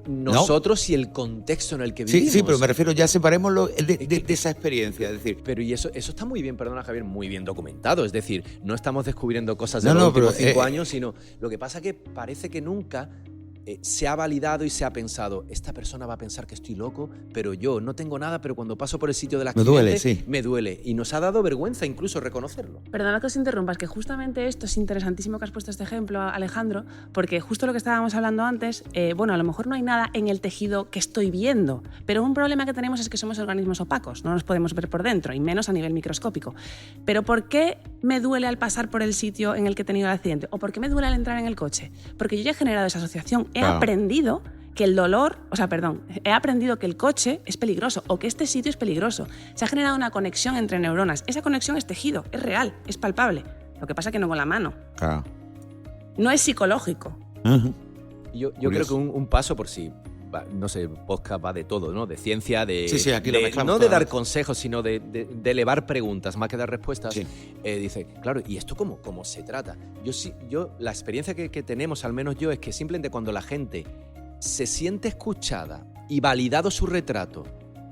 Nosotros y el contexto en el que vivimos. Sí, pero me refiero, ya separémoslo de esa experiencia. Es decir, pero y eso está muy bien, perdona Javier, muy bien documentado. Es decir, no estamos descubriendo cosas de los últimos 5 años, sino lo que pasa que parece que nunca se ha validado y se ha pensado, esta persona va a pensar que estoy loco, pero yo no tengo nada, pero cuando paso por el sitio del accidente me duele. Y nos ha dado vergüenza incluso reconocerlo. Perdona que os interrumpa, es que justamente esto es interesantísimo que has puesto este ejemplo, Alejandro, porque justo lo que estábamos hablando antes, bueno, a lo mejor no hay nada en el tejido que estoy viendo, pero un problema que tenemos es que somos organismos opacos, no nos podemos ver por dentro, y menos a nivel microscópico. Pero ¿por qué me duele al pasar por el sitio en el que he tenido el accidente? ¿O por qué me duele al entrar en el coche? Porque yo ya he generado esa asociación. He aprendido que el dolor, he aprendido que el coche es peligroso o que este sitio es peligroso. Se ha generado una conexión entre neuronas. Esa conexión es tejido, es real, es palpable. Lo que pasa es que no con la mano. Claro. No es psicológico. Yo creo que un paso por sí. No sé, podcast va de todo, ¿no? De ciencia, aquí lo mezclamos no de dar consejos, sino de elevar preguntas más que dar respuestas. Sí. Dice, claro, ¿y esto cómo se trata? La experiencia que tenemos, al menos yo, es que simplemente cuando la gente se siente escuchada y validado su retrato,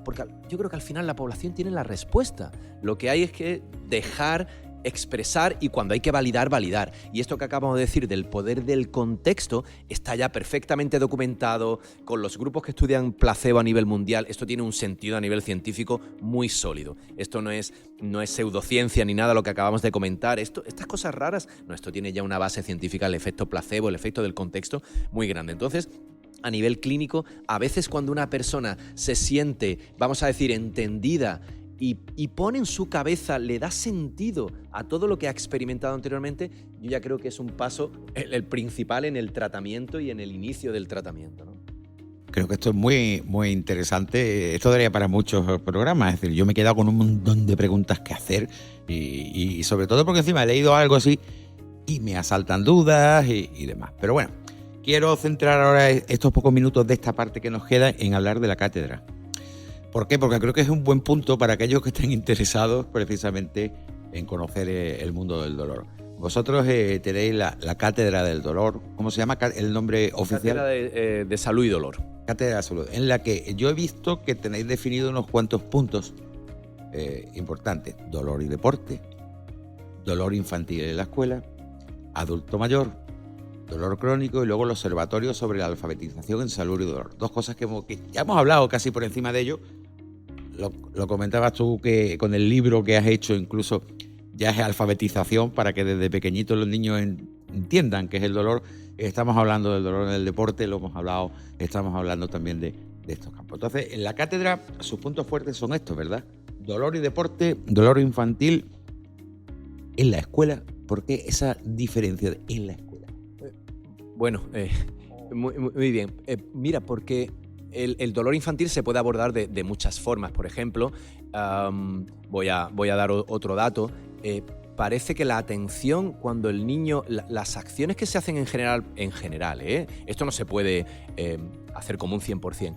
porque yo creo que al final la población tiene la respuesta. Lo que hay es que dejar expresar, y cuando hay que validar. Y esto que acabamos de decir del poder del contexto está ya perfectamente documentado con los grupos que estudian placebo a nivel mundial. Esto tiene un sentido a nivel científico muy sólido. Esto no es pseudociencia ni nada lo que acabamos de comentar. Estas cosas raras, no, esto tiene ya una base científica, el efecto placebo, el efecto del contexto muy grande. Entonces, a nivel clínico, a veces cuando una persona se siente, vamos a decir, entendida y pone en su cabeza, le da sentido a todo lo que ha experimentado anteriormente, yo ya creo que es un paso, el principal en el tratamiento y en el inicio del tratamiento, ¿no? Creo que esto es muy, muy interesante. Esto daría para muchos programas. Es decir, yo me he quedado con un montón de preguntas que hacer y sobre todo porque encima he leído algo así y me asaltan dudas y demás. Pero bueno, quiero centrar ahora estos pocos minutos de esta parte que nos queda en hablar de la cátedra. ¿Por qué? Porque creo que es un buen punto para aquellos que estén interesados precisamente en conocer el mundo del dolor. Vosotros tenéis la Cátedra del Dolor. ¿Cómo se llama el nombre oficial? Cátedra de Salud y Dolor. Cátedra de Salud, en la que yo he visto que tenéis definido unos cuantos puntos importantes. Dolor y deporte, dolor infantil en la escuela, adulto mayor, dolor crónico y luego el observatorio sobre la alfabetización en salud y dolor. Dos cosas que ya hemos hablado casi por encima de ello. Lo comentabas tú que con el libro que has hecho incluso ya es alfabetización para que desde pequeñitos los niños entiendan qué es el dolor. Estamos hablando del dolor en el deporte, lo hemos hablado, estamos hablando también de estos campos. Entonces, en la cátedra sus puntos fuertes son estos, ¿verdad? Dolor y deporte, dolor infantil en la escuela. ¿Por qué esa diferencia en la escuela? Bueno, muy bien. Mira, porque el dolor infantil se puede abordar de muchas formas. Por ejemplo, voy a dar otro dato. Parece que la atención cuando el niño, las acciones que se hacen en general, esto no se puede hacer como un 100%.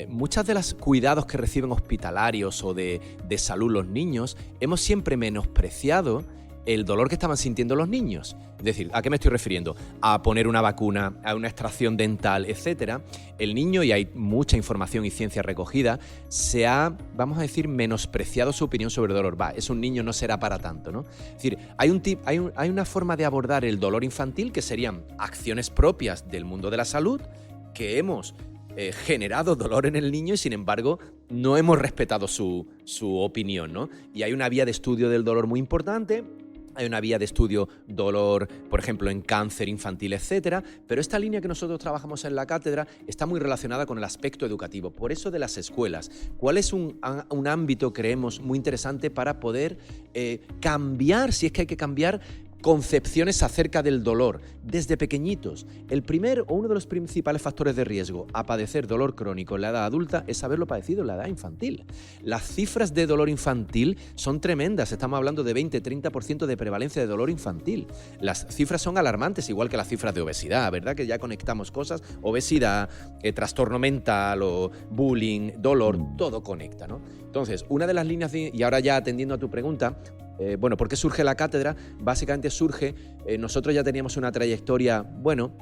Muchas de los cuidados que reciben hospitalarios o de salud los niños, hemos siempre menospreciado el dolor que estaban sintiendo los niños. Es decir, ¿a qué me estoy refiriendo? A poner una vacuna, a una extracción dental, etc. El niño, y hay mucha información y ciencia recogida, se ha, vamos a decir, menospreciado su opinión sobre el dolor. Es un niño, no será para tanto, ¿no? Es decir, hay una forma de abordar el dolor infantil que serían acciones propias del mundo de la salud que hemos generado dolor en el niño y, sin embargo, no hemos respetado su opinión, ¿no? Y hay una vía de estudio del dolor muy importante. Hay una vía de estudio dolor, por ejemplo, en cáncer infantil, etcétera, pero esta línea que nosotros trabajamos en la cátedra está muy relacionada con el aspecto educativo. Por eso de las escuelas. ¿Cuál es un ámbito, creemos, muy interesante para poder cambiar, si es que hay que cambiar, concepciones acerca del dolor desde pequeñitos? El primer o uno de los principales factores de riesgo a padecer dolor crónico en la edad adulta es haberlo padecido en la edad infantil. Las cifras de dolor infantil son tremendas, estamos hablando de 20-30% de prevalencia de dolor infantil. Las cifras son alarmantes, igual que las cifras de obesidad, ¿verdad? Que ya conectamos cosas, obesidad, trastorno mental o bullying, dolor, todo conecta, ¿no? Entonces, una de las líneas, y ahora ya atendiendo a tu pregunta, bueno, ¿por qué surge la cátedra? Básicamente surge, nosotros ya teníamos una trayectoria, bueno,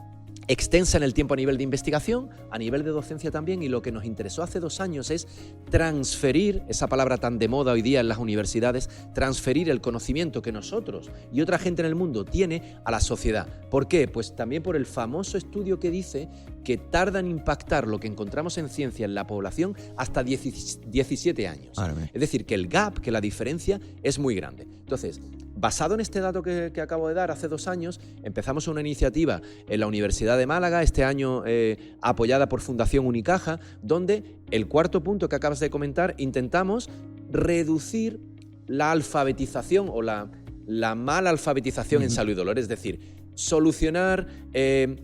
extensa en el tiempo a nivel de investigación, a nivel de docencia también, y lo que nos interesó hace 2 años es transferir, esa palabra tan de moda hoy día en las universidades, transferir el conocimiento que nosotros y otra gente en el mundo tiene a la sociedad. ¿Por qué? Pues también por el famoso estudio que dice que tarda en impactar lo que encontramos en ciencia en la población hasta 17 años. Es decir, que el gap, que la diferencia es muy grande. Entonces, basado en este dato que acabo de dar, hace 2 años empezamos una iniciativa en la Universidad de Málaga, este año apoyada por Fundación Unicaja, donde el cuarto punto que acabas de comentar, intentamos reducir la alfabetización o la mala alfabetización en salud y dolor, es decir, solucionar,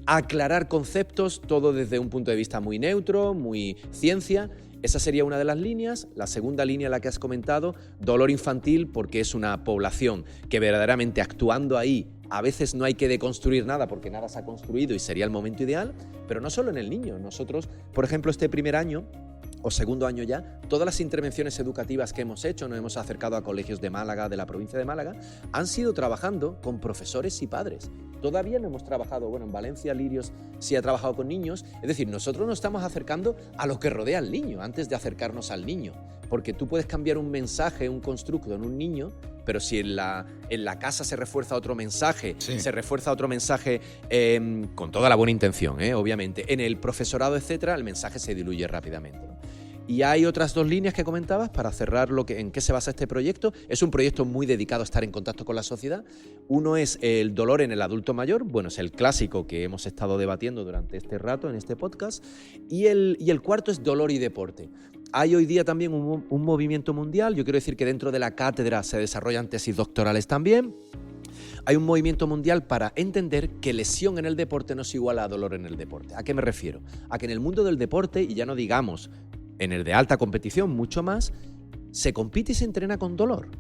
aclarar conceptos, todo desde un punto de vista muy neutro, muy ciencia. Esa sería una de las líneas. La segunda línea, la que has comentado, dolor infantil, porque es una población que verdaderamente actuando ahí, a veces no hay que deconstruir nada porque nada se ha construido y sería el momento ideal, pero no solo en el niño. Nosotros, por ejemplo, este primer año o segundo año ya, todas las intervenciones educativas que hemos hecho, nos hemos acercado a colegios de Málaga, de la provincia de Málaga, han sido trabajando con profesores y padres. Todavía no hemos trabajado, bueno, en Valencia Lirios sí ha trabajado con niños, es decir, nosotros nos estamos acercando a lo que rodea al niño antes de acercarnos al niño, porque tú puedes cambiar un mensaje, un constructo en un niño, pero si en la casa se refuerza otro mensaje, se refuerza otro mensaje con toda la buena intención, obviamente, en el profesorado, etcétera, el mensaje se diluye rápidamente, ¿no? Y hay otras 2 líneas que comentabas para cerrar en qué se basa este proyecto. Es un proyecto muy dedicado a estar en contacto con la sociedad. Uno es el dolor en el adulto mayor, bueno, es el clásico que hemos estado debatiendo durante este rato en este podcast. Y el cuarto es dolor y deporte. Hay hoy día también un movimiento mundial, yo quiero decir que dentro de la cátedra se desarrollan tesis doctorales también. Hay un movimiento mundial para entender que lesión en el deporte no es igual a dolor en el deporte. ¿A qué me refiero? A que en el mundo del deporte, y ya no digamos en el de alta competición, mucho más, se compite y se entrena con dolor.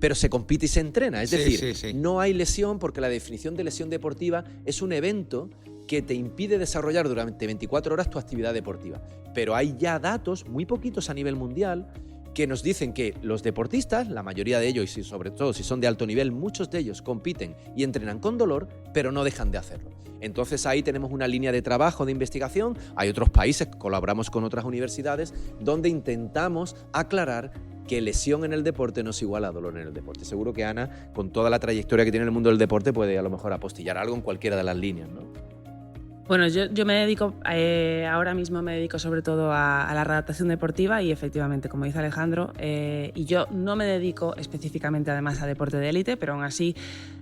Pero se compite y se entrena. Es decir, no hay lesión porque la definición de lesión deportiva es un evento que te impide desarrollar durante 24 horas tu actividad deportiva. Pero hay ya datos, muy poquitos a nivel mundial, que nos dicen que los deportistas, la mayoría de ellos, y sobre todo si son de alto nivel, muchos de ellos compiten y entrenan con dolor, pero no dejan de hacerlo. Entonces ahí tenemos una línea de trabajo, de investigación. Hay otros países, colaboramos con otras universidades, donde intentamos aclarar que lesión en el deporte no es igual a dolor en el deporte. Seguro que Ana, con toda la trayectoria que tiene en el mundo del deporte, puede a lo mejor apostillar algo en cualquiera de las líneas, ¿no? Bueno, yo me dedico, ahora mismo me dedico sobre todo a la readaptación deportiva y efectivamente, como dice Alejandro, y yo no me dedico específicamente además a deporte de élite, pero aún así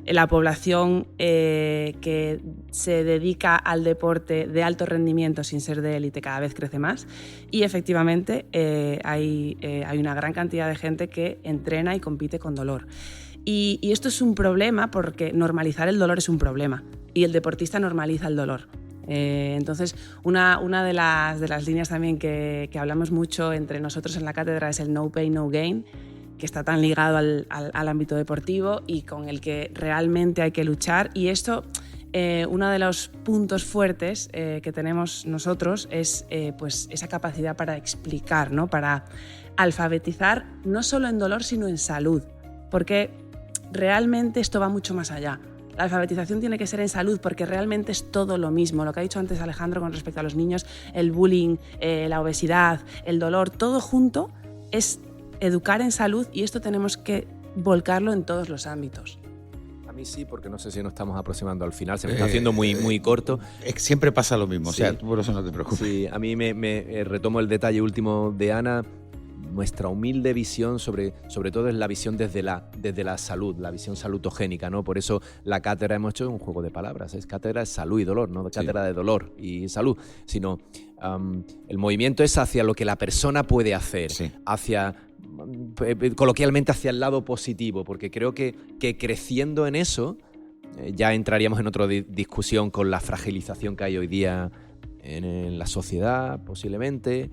la población que se dedica al deporte de alto rendimiento sin ser de élite cada vez crece más y efectivamente hay una gran cantidad de gente que entrena y compite con dolor. Y esto es un problema porque normalizar el dolor es un problema y el deportista normaliza el dolor. Entonces, una de las líneas también que hablamos mucho entre nosotros en la cátedra es el no pain, no gain, que está tan ligado al ámbito deportivo y con el que realmente hay que luchar. Y esto, uno de los puntos fuertes que tenemos nosotros es pues esa capacidad para explicar, ¿no? Para alfabetizar no solo en dolor, sino en salud, porque realmente esto va mucho más allá. La alfabetización tiene que ser en salud porque realmente es todo lo mismo. Lo que ha dicho antes Alejandro con respecto a los niños, el bullying, la obesidad, el dolor, todo junto es educar en salud y esto tenemos que volcarlo en todos los ámbitos. A mí sí, porque no sé si nos estamos aproximando al final, se me está haciendo muy corto. Siempre pasa lo mismo, Sí. O sea, tú por eso no te preocupes. Sí, a mí me retomo el detalle último de Ana. Nuestra humilde visión sobre todo es la visión desde la salud, la visión salutogénica, ¿no? Por eso la cátedra hemos hecho un juego de palabras, es cátedra de salud y dolor, no cátedra de dolor y salud, sino el movimiento es hacia lo que la persona puede hacer, hacia coloquialmente hacia el lado positivo, porque creo que creciendo en eso ya entraríamos en otra discusión con la fragilización que hay hoy día en la sociedad, posiblemente,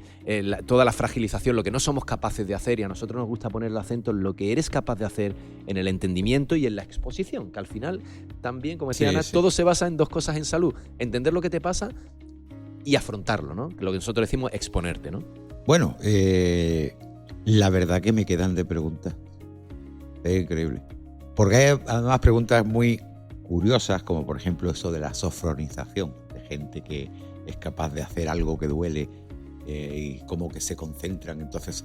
toda la fragilización, lo que no somos capaces de hacer, y a nosotros nos gusta poner el acento en lo que eres capaz de hacer en el entendimiento y en la exposición, que al final también, como decía Ana, todo se basa en dos cosas en salud: entender lo que te pasa y afrontarlo, ¿no? Lo que nosotros decimos exponerte, ¿no? Bueno, la verdad que me quedan de preguntas. Es increíble. Porque hay además preguntas muy curiosas, como por ejemplo eso de la sofronización, de gente que es capaz de hacer algo que duele y como que se concentran. Entonces,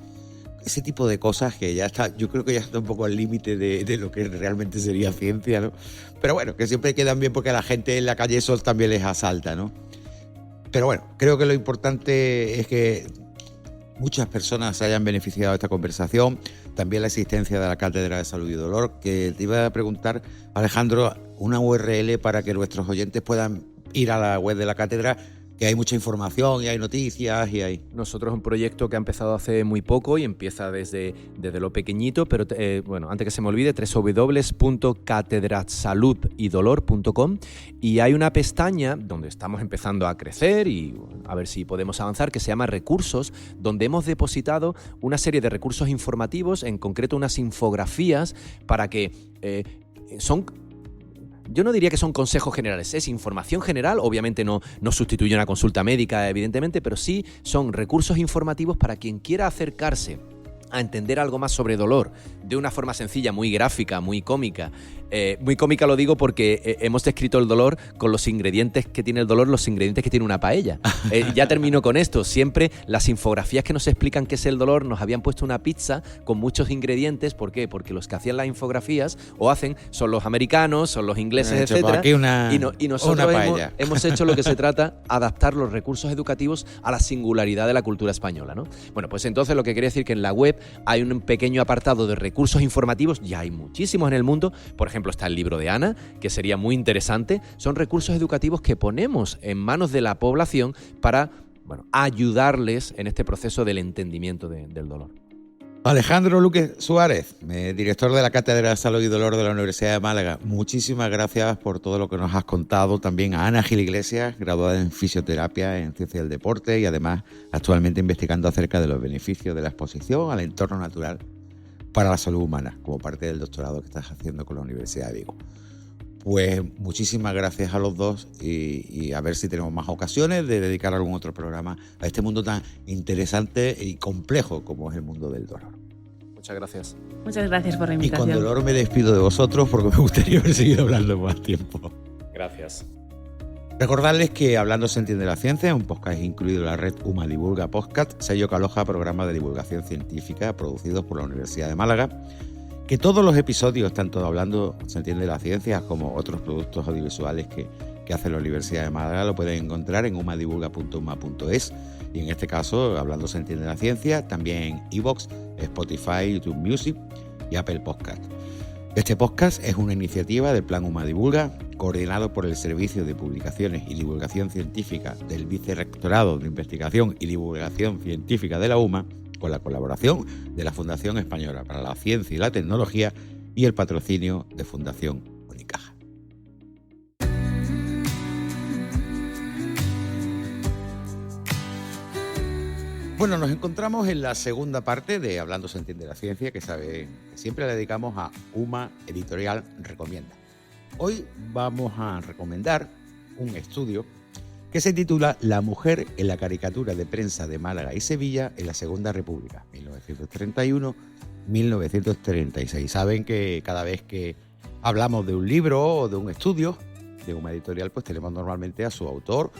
ese tipo de cosas que ya está, yo creo que ya está un poco al límite de lo que realmente sería ciencia, ¿no? Pero bueno, que siempre quedan bien porque a la gente en la calle eso también les asalta, ¿no? Pero bueno, creo que lo importante es que muchas personas se hayan beneficiado de esta conversación, también la existencia de la Cátedra de Salud y Dolor, que te iba a preguntar, Alejandro, una URL para que nuestros oyentes puedan ir a la web de la cátedra, que hay mucha información y hay noticias y hay... Nosotros es un proyecto que ha empezado hace muy poco y empieza desde lo pequeñito, pero bueno, antes que se me olvide, www.catedrasaludydolor.com, y hay una pestaña donde estamos empezando a crecer y a ver si podemos avanzar, que se llama Recursos, donde hemos depositado una serie de recursos informativos, en concreto unas infografías para que yo no diría que son consejos generales, es información general, obviamente no sustituye una consulta médica, evidentemente, pero sí son recursos informativos para quien quiera acercarse a entender algo más sobre dolor de una forma sencilla, muy gráfica, muy cómica. Muy cómica lo digo porque hemos descrito el dolor con los ingredientes que tiene el dolor, los ingredientes que tiene una paella. Ya termino con esto. Siempre las infografías que nos explican qué es el dolor nos habían puesto una pizza con muchos ingredientes. ¿Por qué? Porque los que hacían las infografías son los americanos, son los ingleses, etc. Y nosotros hemos hecho lo que se trata, adaptar los recursos educativos a la singularidad de la cultura española, ¿no? Bueno, pues entonces lo que quería decir que en la web hay un pequeño apartado de recursos informativos, ya hay muchísimos en el mundo. Por ejemplo, está el libro de Ana, que sería muy interesante. Son recursos educativos que ponemos en manos de la población para ayudarles en este proceso del entendimiento del dolor. Alejandro Luque Suárez, director de la Cátedra de Salud y Dolor de la Universidad de Málaga, muchísimas gracias por todo lo que nos has contado. También a Ana Gil Iglesias, graduada en Fisioterapia en Ciencia del Deporte y además actualmente investigando acerca de los beneficios de la exposición al entorno natural para la salud humana, como parte del doctorado que estás haciendo con la Universidad de Vigo. Pues muchísimas gracias a los dos y a ver si tenemos más ocasiones de dedicar algún otro programa a este mundo tan interesante y complejo como es el mundo del dolor. Muchas gracias. Muchas gracias por la invitación. Y con dolor me despido de vosotros porque me gustaría haber seguido hablando más tiempo. Gracias. Recordarles que Hablando se entiende la ciencia es un podcast incluido en la red UMA Divulga Podcast, sello que aloja programas de divulgación científica producidos por la Universidad de Málaga, que todos los episodios, tanto de Hablando se entiende la ciencia como otros productos audiovisuales que hace la Universidad de Málaga, lo pueden encontrar en umadivulga.uma.es, y en este caso, Hablando se entiende la ciencia, también en iVoox, Spotify, YouTube Music y Apple Podcast. Este podcast es una iniciativa del Plan UMA Divulga, coordinado por el Servicio de Publicaciones y Divulgación Científica del Vicerrectorado de Investigación y Divulgación Científica de la UMA, con la colaboración de la Fundación Española para la Ciencia y la Tecnología y el patrocinio de Fundación Unicaja. Bueno, nos encontramos en la segunda parte de Hablando se entiende la ciencia, que siempre le dedicamos a UMA Editorial Recomienda. Hoy vamos a recomendar un estudio que se titula La mujer en la caricatura de prensa de Málaga y Sevilla en la Segunda República, 1931-1936. Saben que cada vez que hablamos de un libro o de un estudio de UMA Editorial, pues tenemos normalmente a su autor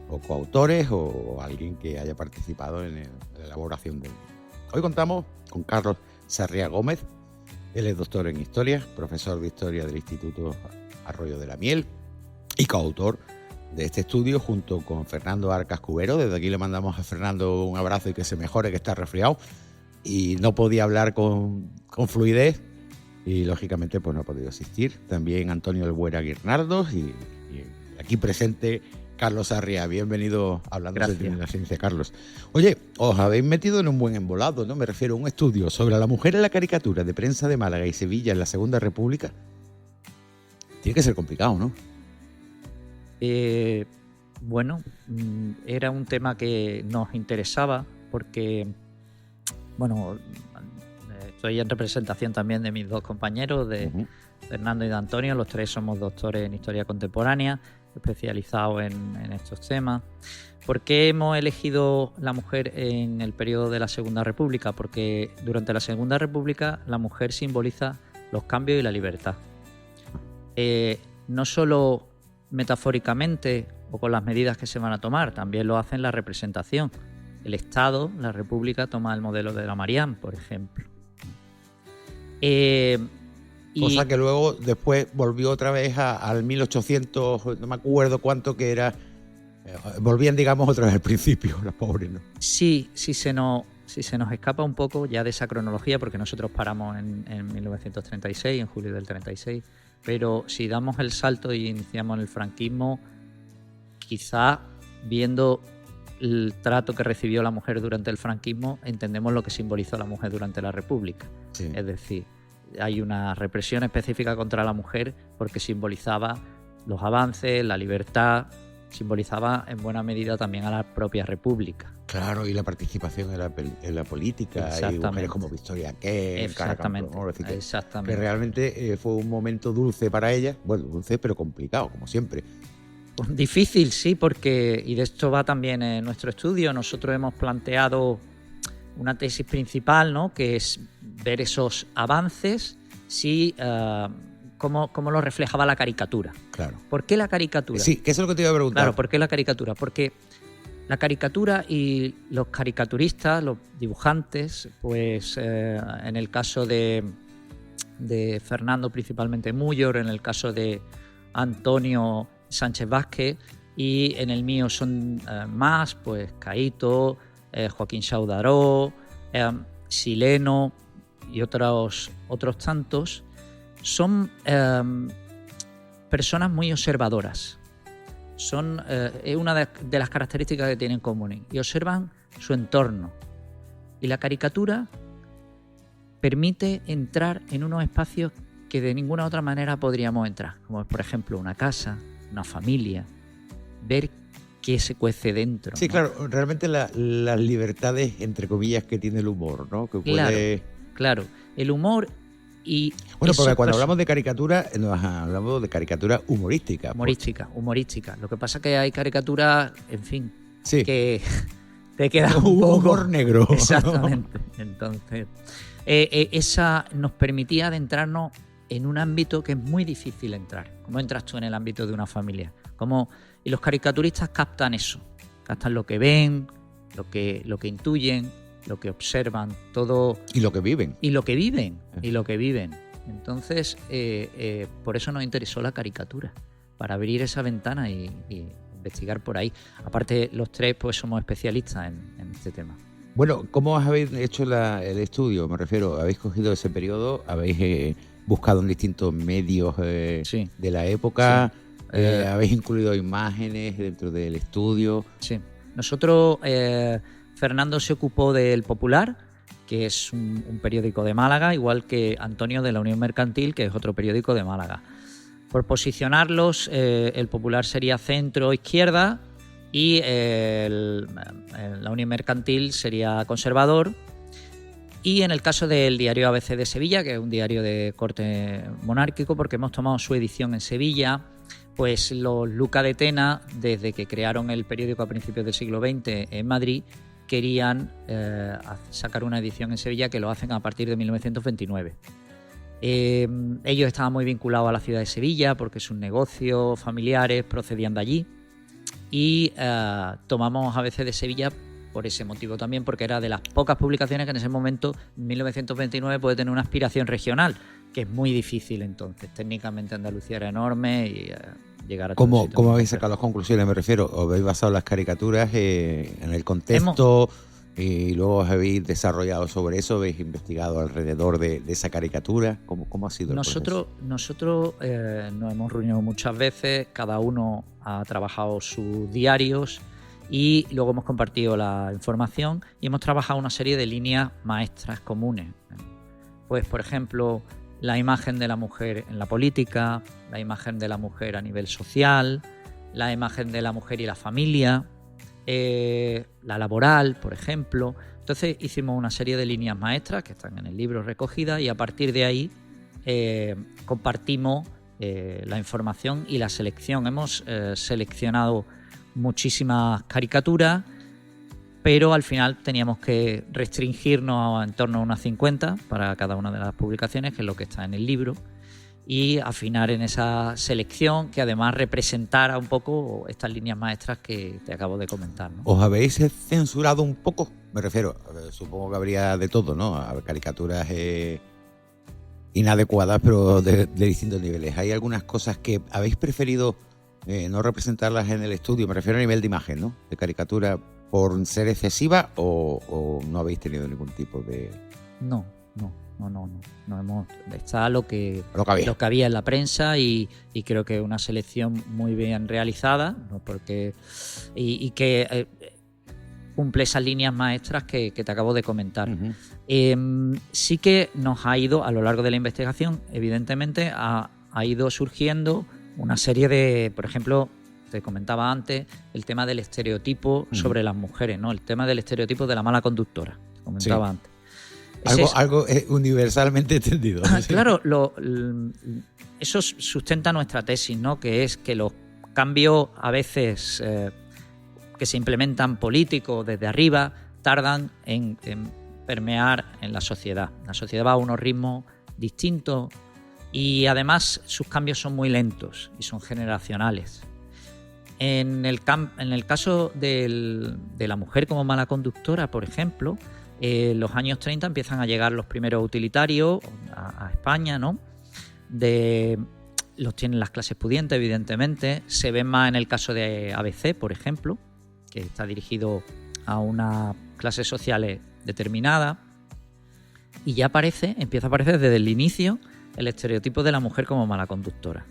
o coautores o alguien que haya participado en la elaboración del libro. Hoy contamos con Carlos Sarriá Gómez. Él es doctor en Historia, profesor de Historia del Instituto Arroyo de la Miel y coautor de este estudio junto con Fernando Arcas Cubero. Desde aquí le mandamos a Fernando un abrazo y que se mejore, que está resfriado y no podía hablar con fluidez y lógicamente pues no ha podido asistir. También Antonio Albuera Guirnaldos y aquí presente Carlos Sarriá. Bienvenido a Hablando de la Ciencia, Carlos. Oye, os habéis metido en un buen embolado, ¿no? Me refiero a un estudio sobre la mujer en la caricatura de prensa de Málaga y Sevilla en la Segunda República. Tiene que ser complicado, ¿no? Bueno, era un tema que nos interesaba porque, bueno, estoy en representación también de mis dos compañeros, de Fernando y de Antonio. Los tres somos doctores en Historia Contemporánea, especializados en estos temas. ¿Por qué hemos elegido la mujer en el periodo de la Segunda República? Porque durante la Segunda República la mujer simboliza los cambios y la libertad. No solo metafóricamente o con las medidas que se van a tomar, también lo hace en la representación. El Estado, la República, toma el modelo de la Marianne, por ejemplo. Cosa que luego después volvió otra vez al 1800, no me acuerdo cuánto que era. Volvían, digamos, otra vez al principio, las pobres, ¿no? Sí, si se nos escapa un poco ya de esa cronología, porque nosotros paramos en 1936, en julio del 36, pero si damos el salto y iniciamos en el franquismo, quizá viendo el trato que recibió la mujer durante el franquismo, entendemos lo que simbolizó la mujer durante la República. Sí. Es decir, hay una represión específica contra la mujer porque simbolizaba los avances, la libertad, simbolizaba en buena medida también a la propia República. Claro, y la participación en la política, y mujeres como Victoria Kent, exactamente, que realmente fue un momento dulce para ella, bueno, dulce pero complicado, como siempre. Difícil, sí, porque, y de esto va también nuestro estudio, nosotros hemos planteado una tesis principal, ¿no?, que es ver esos avances, sí, cómo lo reflejaba la caricatura. Claro. ¿Por qué la caricatura? Sí, que eso es lo que te iba a preguntar. Claro, ¿por qué la caricatura? Porque la caricatura y los caricaturistas, los dibujantes, pues en el caso de Fernando principalmente Múllor, en el caso de Antonio Sánchez Vázquez y en el mío son más, pues Caíto, Joaquín Saudaró, Sileno y otros tantos, son personas muy observadoras. Es una de las características que tienen en común y observan su entorno. Y la caricatura permite entrar en unos espacios que de ninguna otra manera podríamos entrar, como por ejemplo una casa, una familia, ver qué se cuece dentro. Sí, ¿no? Claro, realmente las libertades, entre comillas, que tiene el humor, ¿no? Que puede... Claro, el humor y... Bueno, porque cuando hablamos de caricatura, hablamos de caricatura humorística. Humorística. Lo que pasa es que hay caricaturas, en fin, sí, que te queda un poco... humor negro. Exactamente. Entonces, esa nos permitía adentrarnos en un ámbito que es muy difícil entrar. ¿Cómo entras tú en el ámbito de una familia? ¿Cómo Y los caricaturistas captan eso, captan lo que ven, lo que intuyen, lo que observan, todo. Y lo que viven. Y lo que viven. Entonces, por eso nos interesó la caricatura, para abrir esa ventana y investigar por ahí. Aparte, los tres pues somos especialistas en este tema. Bueno, ¿cómo habéis hecho el estudio? Me refiero, ¿habéis cogido ese periodo? ¿Habéis buscado en distintos medios Sí. de la época? Sí. ¿Habéis incluido imágenes dentro del estudio? Sí. Nosotros, Fernando se ocupó del Popular, que es un periódico de Málaga, igual que Antonio de la Unión Mercantil, que es otro periódico de Málaga. Por posicionarlos, el Popular sería centro-izquierda y la Unión Mercantil sería conservador. Y en el caso del diario ABC de Sevilla, que es un diario de corte monárquico, porque hemos tomado su edición en Sevilla, pues los Luca de Tena, desde que crearon el periódico a principios del siglo XX en Madrid, querían sacar una edición en Sevilla, que lo hacen a partir de 1929. Ellos estaban muy vinculados a la ciudad de Sevilla porque sus negocios familiares procedían de allí, y tomamos ABC de Sevilla por ese motivo también, porque era de las pocas publicaciones que en ese momento, en 1929, puede tener una aspiración regional, que es muy difícil entonces. Técnicamente Andalucía era enorme y llegar a... ¿Cómo habéis sacado las conclusiones? Me refiero, ¿os habéis basado las caricaturas en el contexto y luego os habéis desarrollado sobre eso? ¿Habéis investigado alrededor de esa caricatura? ¿Cómo ha sido el proceso? Nosotros nos hemos reunido muchas veces, cada uno ha trabajado sus diarios y luego hemos compartido la información y hemos trabajado una serie de líneas maestras comunes. Pues, por ejemplo, la imagen de la mujer en la política, la imagen de la mujer a nivel social, la imagen de la mujer y la familia, la laboral, por ejemplo. Entonces hicimos una serie de líneas maestras que están en el libro recogidas, y a partir de ahí compartimos la información y la selección. Hemos seleccionado muchísimas caricaturas, pero al final teníamos que restringirnos en torno a unas 50 para cada una de las publicaciones, que es lo que está en el libro, y afinar en esa selección que además representara un poco estas líneas maestras que te acabo de comentar, ¿no? ¿Os habéis censurado un poco? Me refiero, supongo que habría de todo, ¿no? Caricaturas inadecuadas, pero de distintos niveles. ¿Hay algunas cosas que habéis preferido no representarlas en el estudio? Me refiero a nivel de imagen, ¿no? De caricatura, por ser excesiva, o no habéis tenido ningún tipo de... No hemos... Está lo que había en la prensa, y creo que es una selección muy bien realizada, ¿no? Porque y que cumple esas líneas maestras que te acabo de comentar. Uh-huh. Sí que nos ha ido, a lo largo de la investigación, evidentemente, ha ido surgiendo una serie de, por ejemplo, te comentaba antes, el tema del estereotipo sobre las mujeres, ¿no? El tema del estereotipo de la mala conductora, te comentaba antes. Algo universalmente entendido. Claro, eso sustenta nuestra tesis, ¿no? Que es que los cambios a veces que se implementan políticos desde arriba tardan en permear en la sociedad. La sociedad va a unos ritmos distintos y además sus cambios son muy lentos y son generacionales. En el caso de la mujer como mala conductora, por ejemplo, en los años 30 empiezan a llegar los primeros utilitarios a España, ¿no? Los tienen las clases pudientes, evidentemente. Se ven más en el caso de ABC, por ejemplo, que está dirigido a unas clases sociales determinadas. Y ya empieza a aparecer desde el inicio el estereotipo de la mujer como mala conductora.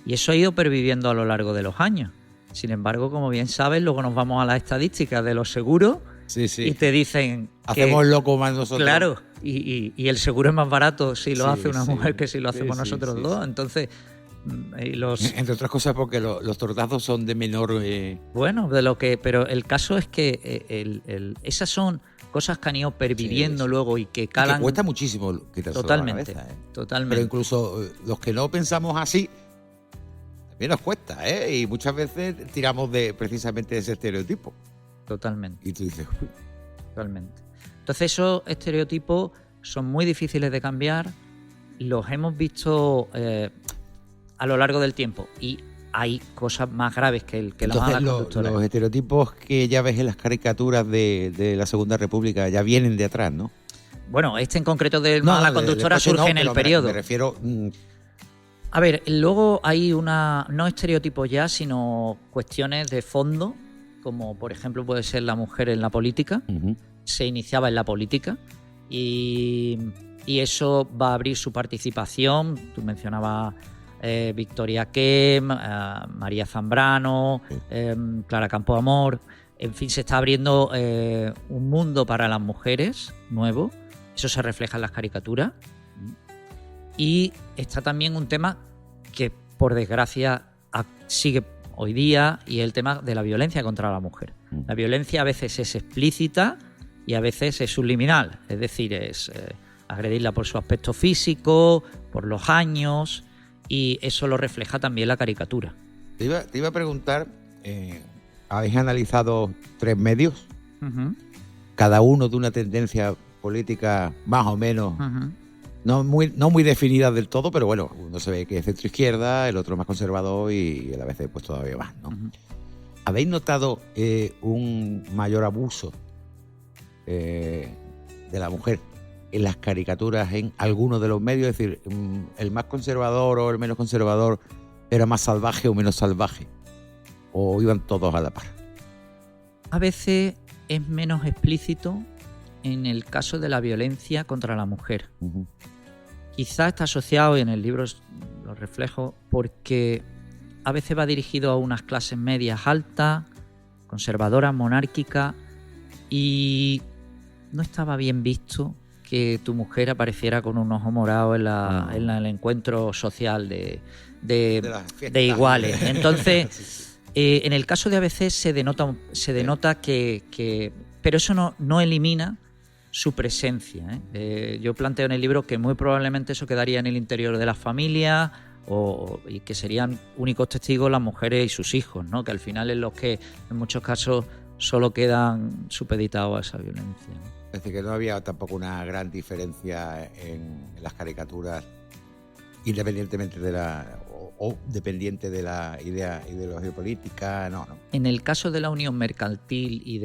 Y eso ha ido perviviendo a lo largo de los años. Sin embargo, como bien sabes, luego nos vamos a las estadísticas de los seguros. Sí. Y te dicen hacemos loco más nosotros. Claro, y el seguro es más barato si lo hace una mujer que si lo hacemos nosotros dos. Entonces, entre otras cosas porque los tortazos son de menor... Bueno, pero el caso es que esas son cosas que han ido perviviendo luego y que calan... Y que cuesta muchísimo quitarse la cabeza. Totalmente. Pero incluso los que no pensamos así, también nos cuesta, y muchas veces tiramos precisamente de ese estereotipo. Totalmente. Y tú dices... Uy. Totalmente. Entonces esos estereotipos son muy difíciles de cambiar, los hemos visto a lo largo del tiempo y hay cosas más graves que la Entonces, mala conductora. los estereotipos que ya ves en las caricaturas de la Segunda República ya vienen de atrás, ¿no? Bueno, este en concreto de mala conductora surge en el periodo. Me refiero... A ver, luego hay no estereotipos ya, sino cuestiones de fondo, como por ejemplo puede ser la mujer en la política. Se iniciaba en la política y eso va a abrir su participación. Tú mencionabas Victoria Kemp, María Zambrano, Clara Campoamor. En fin, se está abriendo un mundo para las mujeres nuevo. Eso se refleja en las caricaturas. Y está también un tema que, por desgracia, sigue hoy día, y es el tema de la violencia contra la mujer. La violencia a veces es explícita y a veces es subliminal. Es decir, es agredirla por su aspecto físico, por los años, y eso lo refleja también la caricatura. Te iba a preguntar, ¿habéis analizado 3 medios? Cada uno de una tendencia política más o menos, no muy definida del todo, pero bueno, uno se ve que es centro-izquierda, el otro más conservador y a la vez pues todavía más, ¿no? ¿Habéis notado un mayor abuso de la mujer en las caricaturas en algunos de los medios? Es decir, ¿el más conservador o el menos conservador era más salvaje o menos salvaje? ¿O iban todos a la par? A veces es menos explícito en el caso de la violencia contra la mujer. Quizá está asociado, y en el libro lo reflejo, porque a veces va dirigido a unas clases medias altas, conservadoras, monárquicas, y no estaba bien visto que tu mujer apareciera con un ojo morado en el encuentro social de iguales. Entonces, en el caso de ABC se denota que pero eso no elimina su presencia, ¿eh? Yo planteo en el libro que muy probablemente eso quedaría en el interior de las familias y que serían únicos testigos las mujeres y sus hijos, ¿no? Que al final es los que en muchos casos solo quedan supeditados a esa violencia, ¿no? Es decir, que no había tampoco una gran diferencia en las caricaturas, independientemente de o dependiente de la ideología política, no. En el caso de la Unión Mercantil y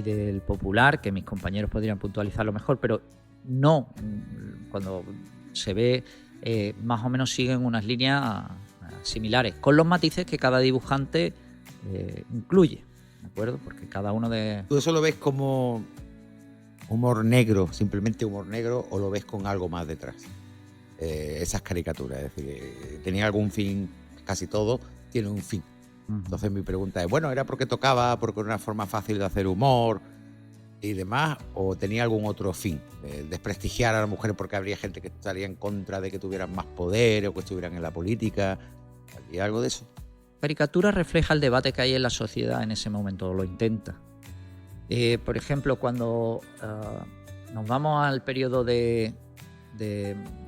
del Popular, que mis compañeros podrían puntualizarlo mejor, pero no, cuando se ve, más o menos siguen unas líneas similares, con los matices que cada dibujante incluye, ¿de acuerdo? Porque cada uno de... ¿Tú eso lo ves como humor negro, simplemente humor negro, o lo ves con algo más detrás? Esas caricaturas, es decir, tenía algún fin, casi todo tiene un fin. Entonces mi pregunta es, bueno, ¿era porque tocaba, porque era una forma fácil de hacer humor y demás, o tenía algún otro fin? Desprestigiar a las mujeres porque habría gente que estaría en contra de que tuvieran más poder o que estuvieran en la política? ¿Había algo de eso? Caricatura refleja el debate que hay en la sociedad en ese momento, o lo intenta. Por ejemplo, cuando nos vamos al periodo de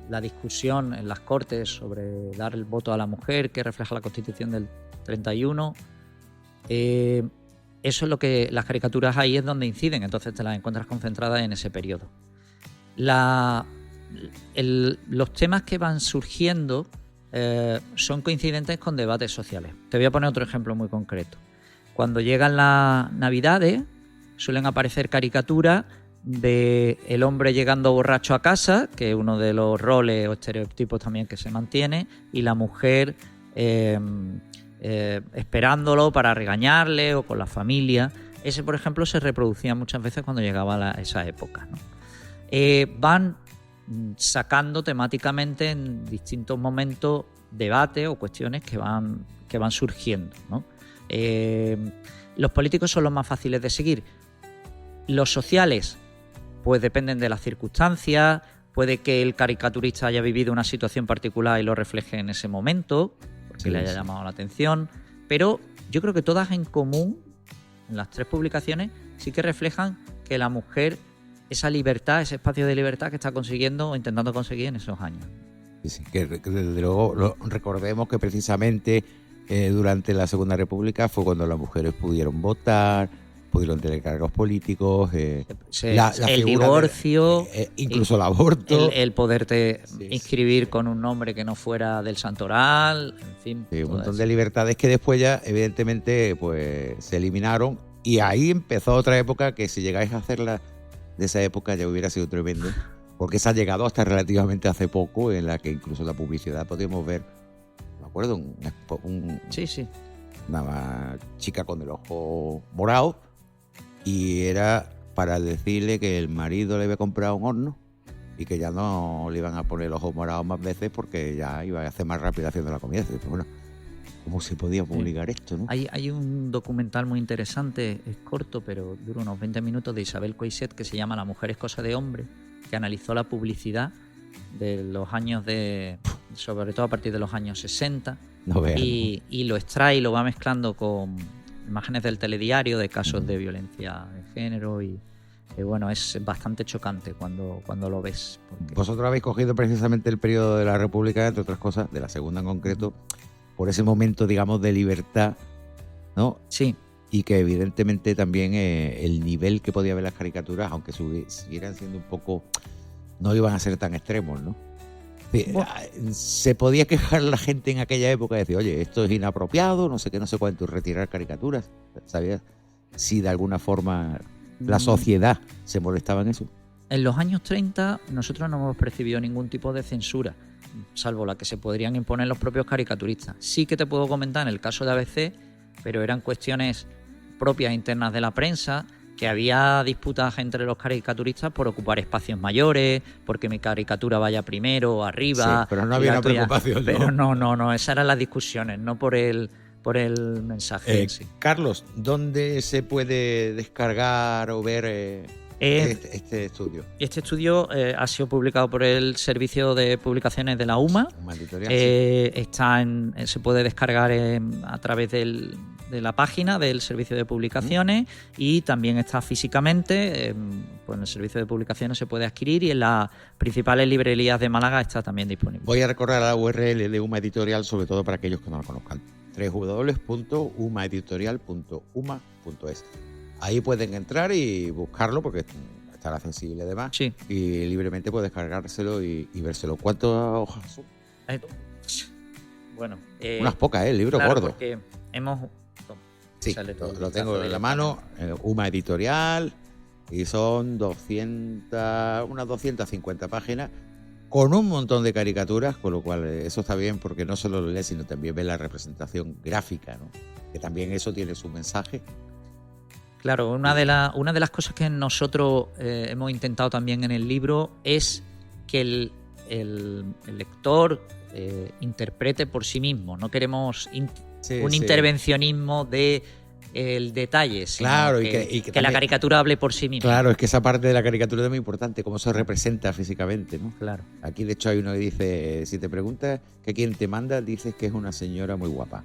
la discusión en las Cortes sobre dar el voto a la mujer, que refleja la Constitución del 31, eso es lo que las caricaturas ahí es donde inciden, entonces te las encuentras concentradas en ese periodo. Los temas que van surgiendo son coincidentes con debates sociales. Te voy a poner otro ejemplo muy concreto. Cuando llegan las Navidades suelen aparecer caricaturas de el hombre llegando borracho a casa, que es uno de los roles o estereotipos también que se mantiene, y la mujer esperándolo para regañarle o con la familia. Ese, por ejemplo, se reproducía muchas veces cuando llegaba esa época, ¿no? Van sacando temáticamente en distintos momentos debates o cuestiones que van surgiendo, ¿no? Los políticos son los más fáciles de seguir. Los sociales, pues dependen de las circunstancias, puede que el caricaturista haya vivido una situación particular y lo refleje en ese momento, porque le haya llamado la atención, pero yo creo que todas en común, en las 3 publicaciones, sí que reflejan que la mujer, esa libertad, ese espacio de libertad que está consiguiendo o intentando conseguir en esos años. Sí, que desde luego recordemos que precisamente durante la Segunda República fue cuando las mujeres pudieron votar, pudieron tener cargos políticos, el figura divorcio, incluso el aborto. El poderte inscribir con un nombre que no fuera del santoral, en fin. Sí, un montón de libertades que después ya, evidentemente, pues se eliminaron. Y ahí empezó otra época que si llegáis a hacerla de esa época ya hubiera sido tremendo. Porque se ha llegado hasta relativamente hace poco, en la que incluso la publicidad podíamos ver, me acuerdo, una chica con el ojo morado, y era para decirle que el marido le había comprado un horno y que ya no le iban a poner el ojo morado más veces porque ya iba a hacer más rápido haciendo la comida. Pero bueno, ¿cómo se podía publicar esto, no? Hay un documental muy interesante, es corto, pero dura unos 20 minutos, de Isabel Coixet, que se llama La mujer es cosa de hombre, que analizó la publicidad de los años sobre todo a partir de los años 60, y lo extrae y lo va mezclando con imágenes del telediario de casos de violencia de género, y bueno, es bastante chocante cuando lo ves. Vosotros habéis cogido precisamente el periodo de la República, entre otras cosas, de la segunda en concreto, por ese momento, digamos, de libertad, ¿no? Sí. Y que evidentemente también el nivel que podía ver las caricaturas, aunque siguieran siendo un poco, no iban a ser tan extremos, ¿no? Se podía quejar la gente en aquella época y decir, oye, esto es inapropiado, no sé qué, no sé cuánto, retirar caricaturas. ¿Sabías si de alguna forma la sociedad se molestaba en eso? En los años 30 nosotros no hemos percibido ningún tipo de censura, salvo la que se podrían imponer los propios caricaturistas. Sí que te puedo comentar en el caso de ABC, pero eran cuestiones propias internas de la prensa, que había disputas entre los caricaturistas por ocupar espacios mayores, porque mi caricatura vaya primero o arriba. Sí, pero no había una preocupación, ¿no? Pero no, esas eran las discusiones, no por el mensaje en sí. Carlos, ¿dónde se puede descargar o ver este estudio? Este estudio ha sido publicado por el Servicio de Publicaciones de la UMA. Editorial, se puede descargar a través de la página del Servicio de Publicaciones, y también está físicamente, pues en el Servicio de Publicaciones se puede adquirir, y en las principales librerías de Málaga está también disponible. Voy a recordar la URL de UMA Editorial, sobre todo para aquellos que no la conozcan: www.umaeditorial.uma.es. Ahí pueden entrar y buscarlo porque estará accesible además. Sí. Y libremente puedes descargárselo y vérselo. ¿Cuántas hojas son? Bueno, unas pocas, el libro claro, gordo. Porque hemos... Sí, lo tengo en la mano, UMA Editorial, y son unas 250 páginas con un montón de caricaturas, con lo cual eso está bien porque no solo lo lees, sino también ves la representación gráfica, ¿no? Que también eso tiene su mensaje. Claro, una de las cosas que nosotros hemos intentado también en el libro es que el lector interprete por sí mismo. No queremos intervencionismo de el detalle, sino claro, que también, la caricatura hable por sí misma. Claro, es que esa parte de la caricatura es muy importante, cómo se representa físicamente, ¿no? Claro. Aquí de hecho hay uno que dice, si te preguntas que quién te manda, dices que es una señora muy guapa.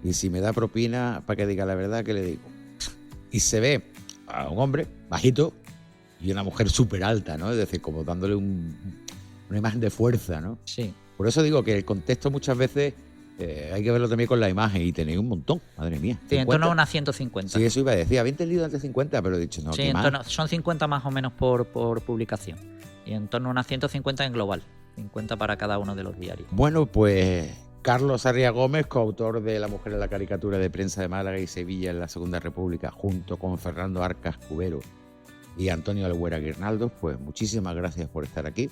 Y si me da propina para que diga la verdad, ¿qué le digo? Y se ve a un hombre bajito y una mujer súper alta, ¿no? Es decir, como dándole una imagen de fuerza, ¿no? Sí. Por eso digo que el contexto muchas veces hay que verlo también con la imagen, y tenéis un montón, madre mía. Sí, en torno a unas 150. Sí, eso iba a decir. Había entendido antes 50, pero he dicho no. Sí, son 50 más o menos por publicación. Y en torno a unas 150 en global. 50 para cada uno de los diarios. Bueno, pues Carlos Sarria Gómez, coautor de La mujer en la caricatura de prensa de Málaga y Sevilla en la Segunda República, junto con Fernando Arcas Cubero y Antonio Albuera Guirnaldo, pues muchísimas gracias por estar aquí.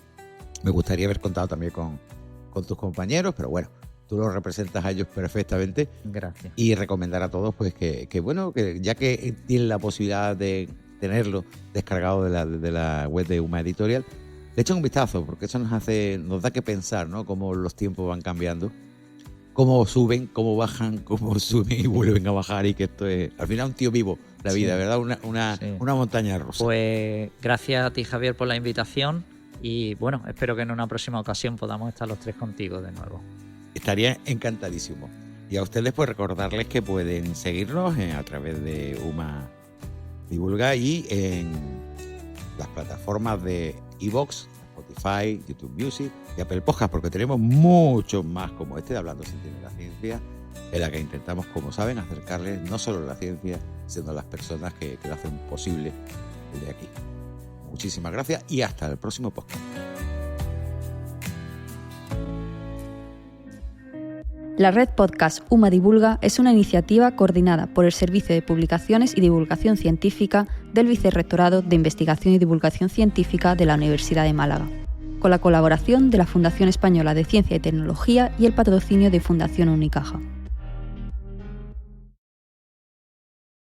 Me gustaría haber contado también con tus compañeros, pero bueno, tú los representas a ellos perfectamente. Gracias. Y recomendar a todos pues que ya que tienen la posibilidad de tenerlo descargado de la web de UMA Editorial, le echen un vistazo, porque eso nos da que pensar, ¿no? Cómo los tiempos van cambiando, cómo suben, cómo bajan, cómo suben y vuelven a bajar, y que esto es al final un tío vivo, la vida, ¿verdad? Una montaña rusa. Pues gracias a ti, Javier, por la invitación, y bueno, espero que en una próxima ocasión podamos estar los tres contigo de nuevo. Estaría encantadísimo. Y a ustedes pues recordarles que pueden seguirnos a través de UMA Divulga y en las plataformas de iVoox, Spotify, YouTube Music y Apple Podcast, porque tenemos muchos más como este de Hablando sin Tener la Ciencia en la que intentamos, como saben, acercarles no solo la ciencia, sino a las personas que lo hacen posible desde aquí. Muchísimas gracias y hasta el próximo podcast. La red podcast UMA Divulga es una iniciativa coordinada por el Servicio de Publicaciones y Divulgación Científica del Vicerrectorado de Investigación y Divulgación Científica de la Universidad de Málaga, con la colaboración de la Fundación Española de Ciencia y Tecnología y el patrocinio de Fundación Unicaja.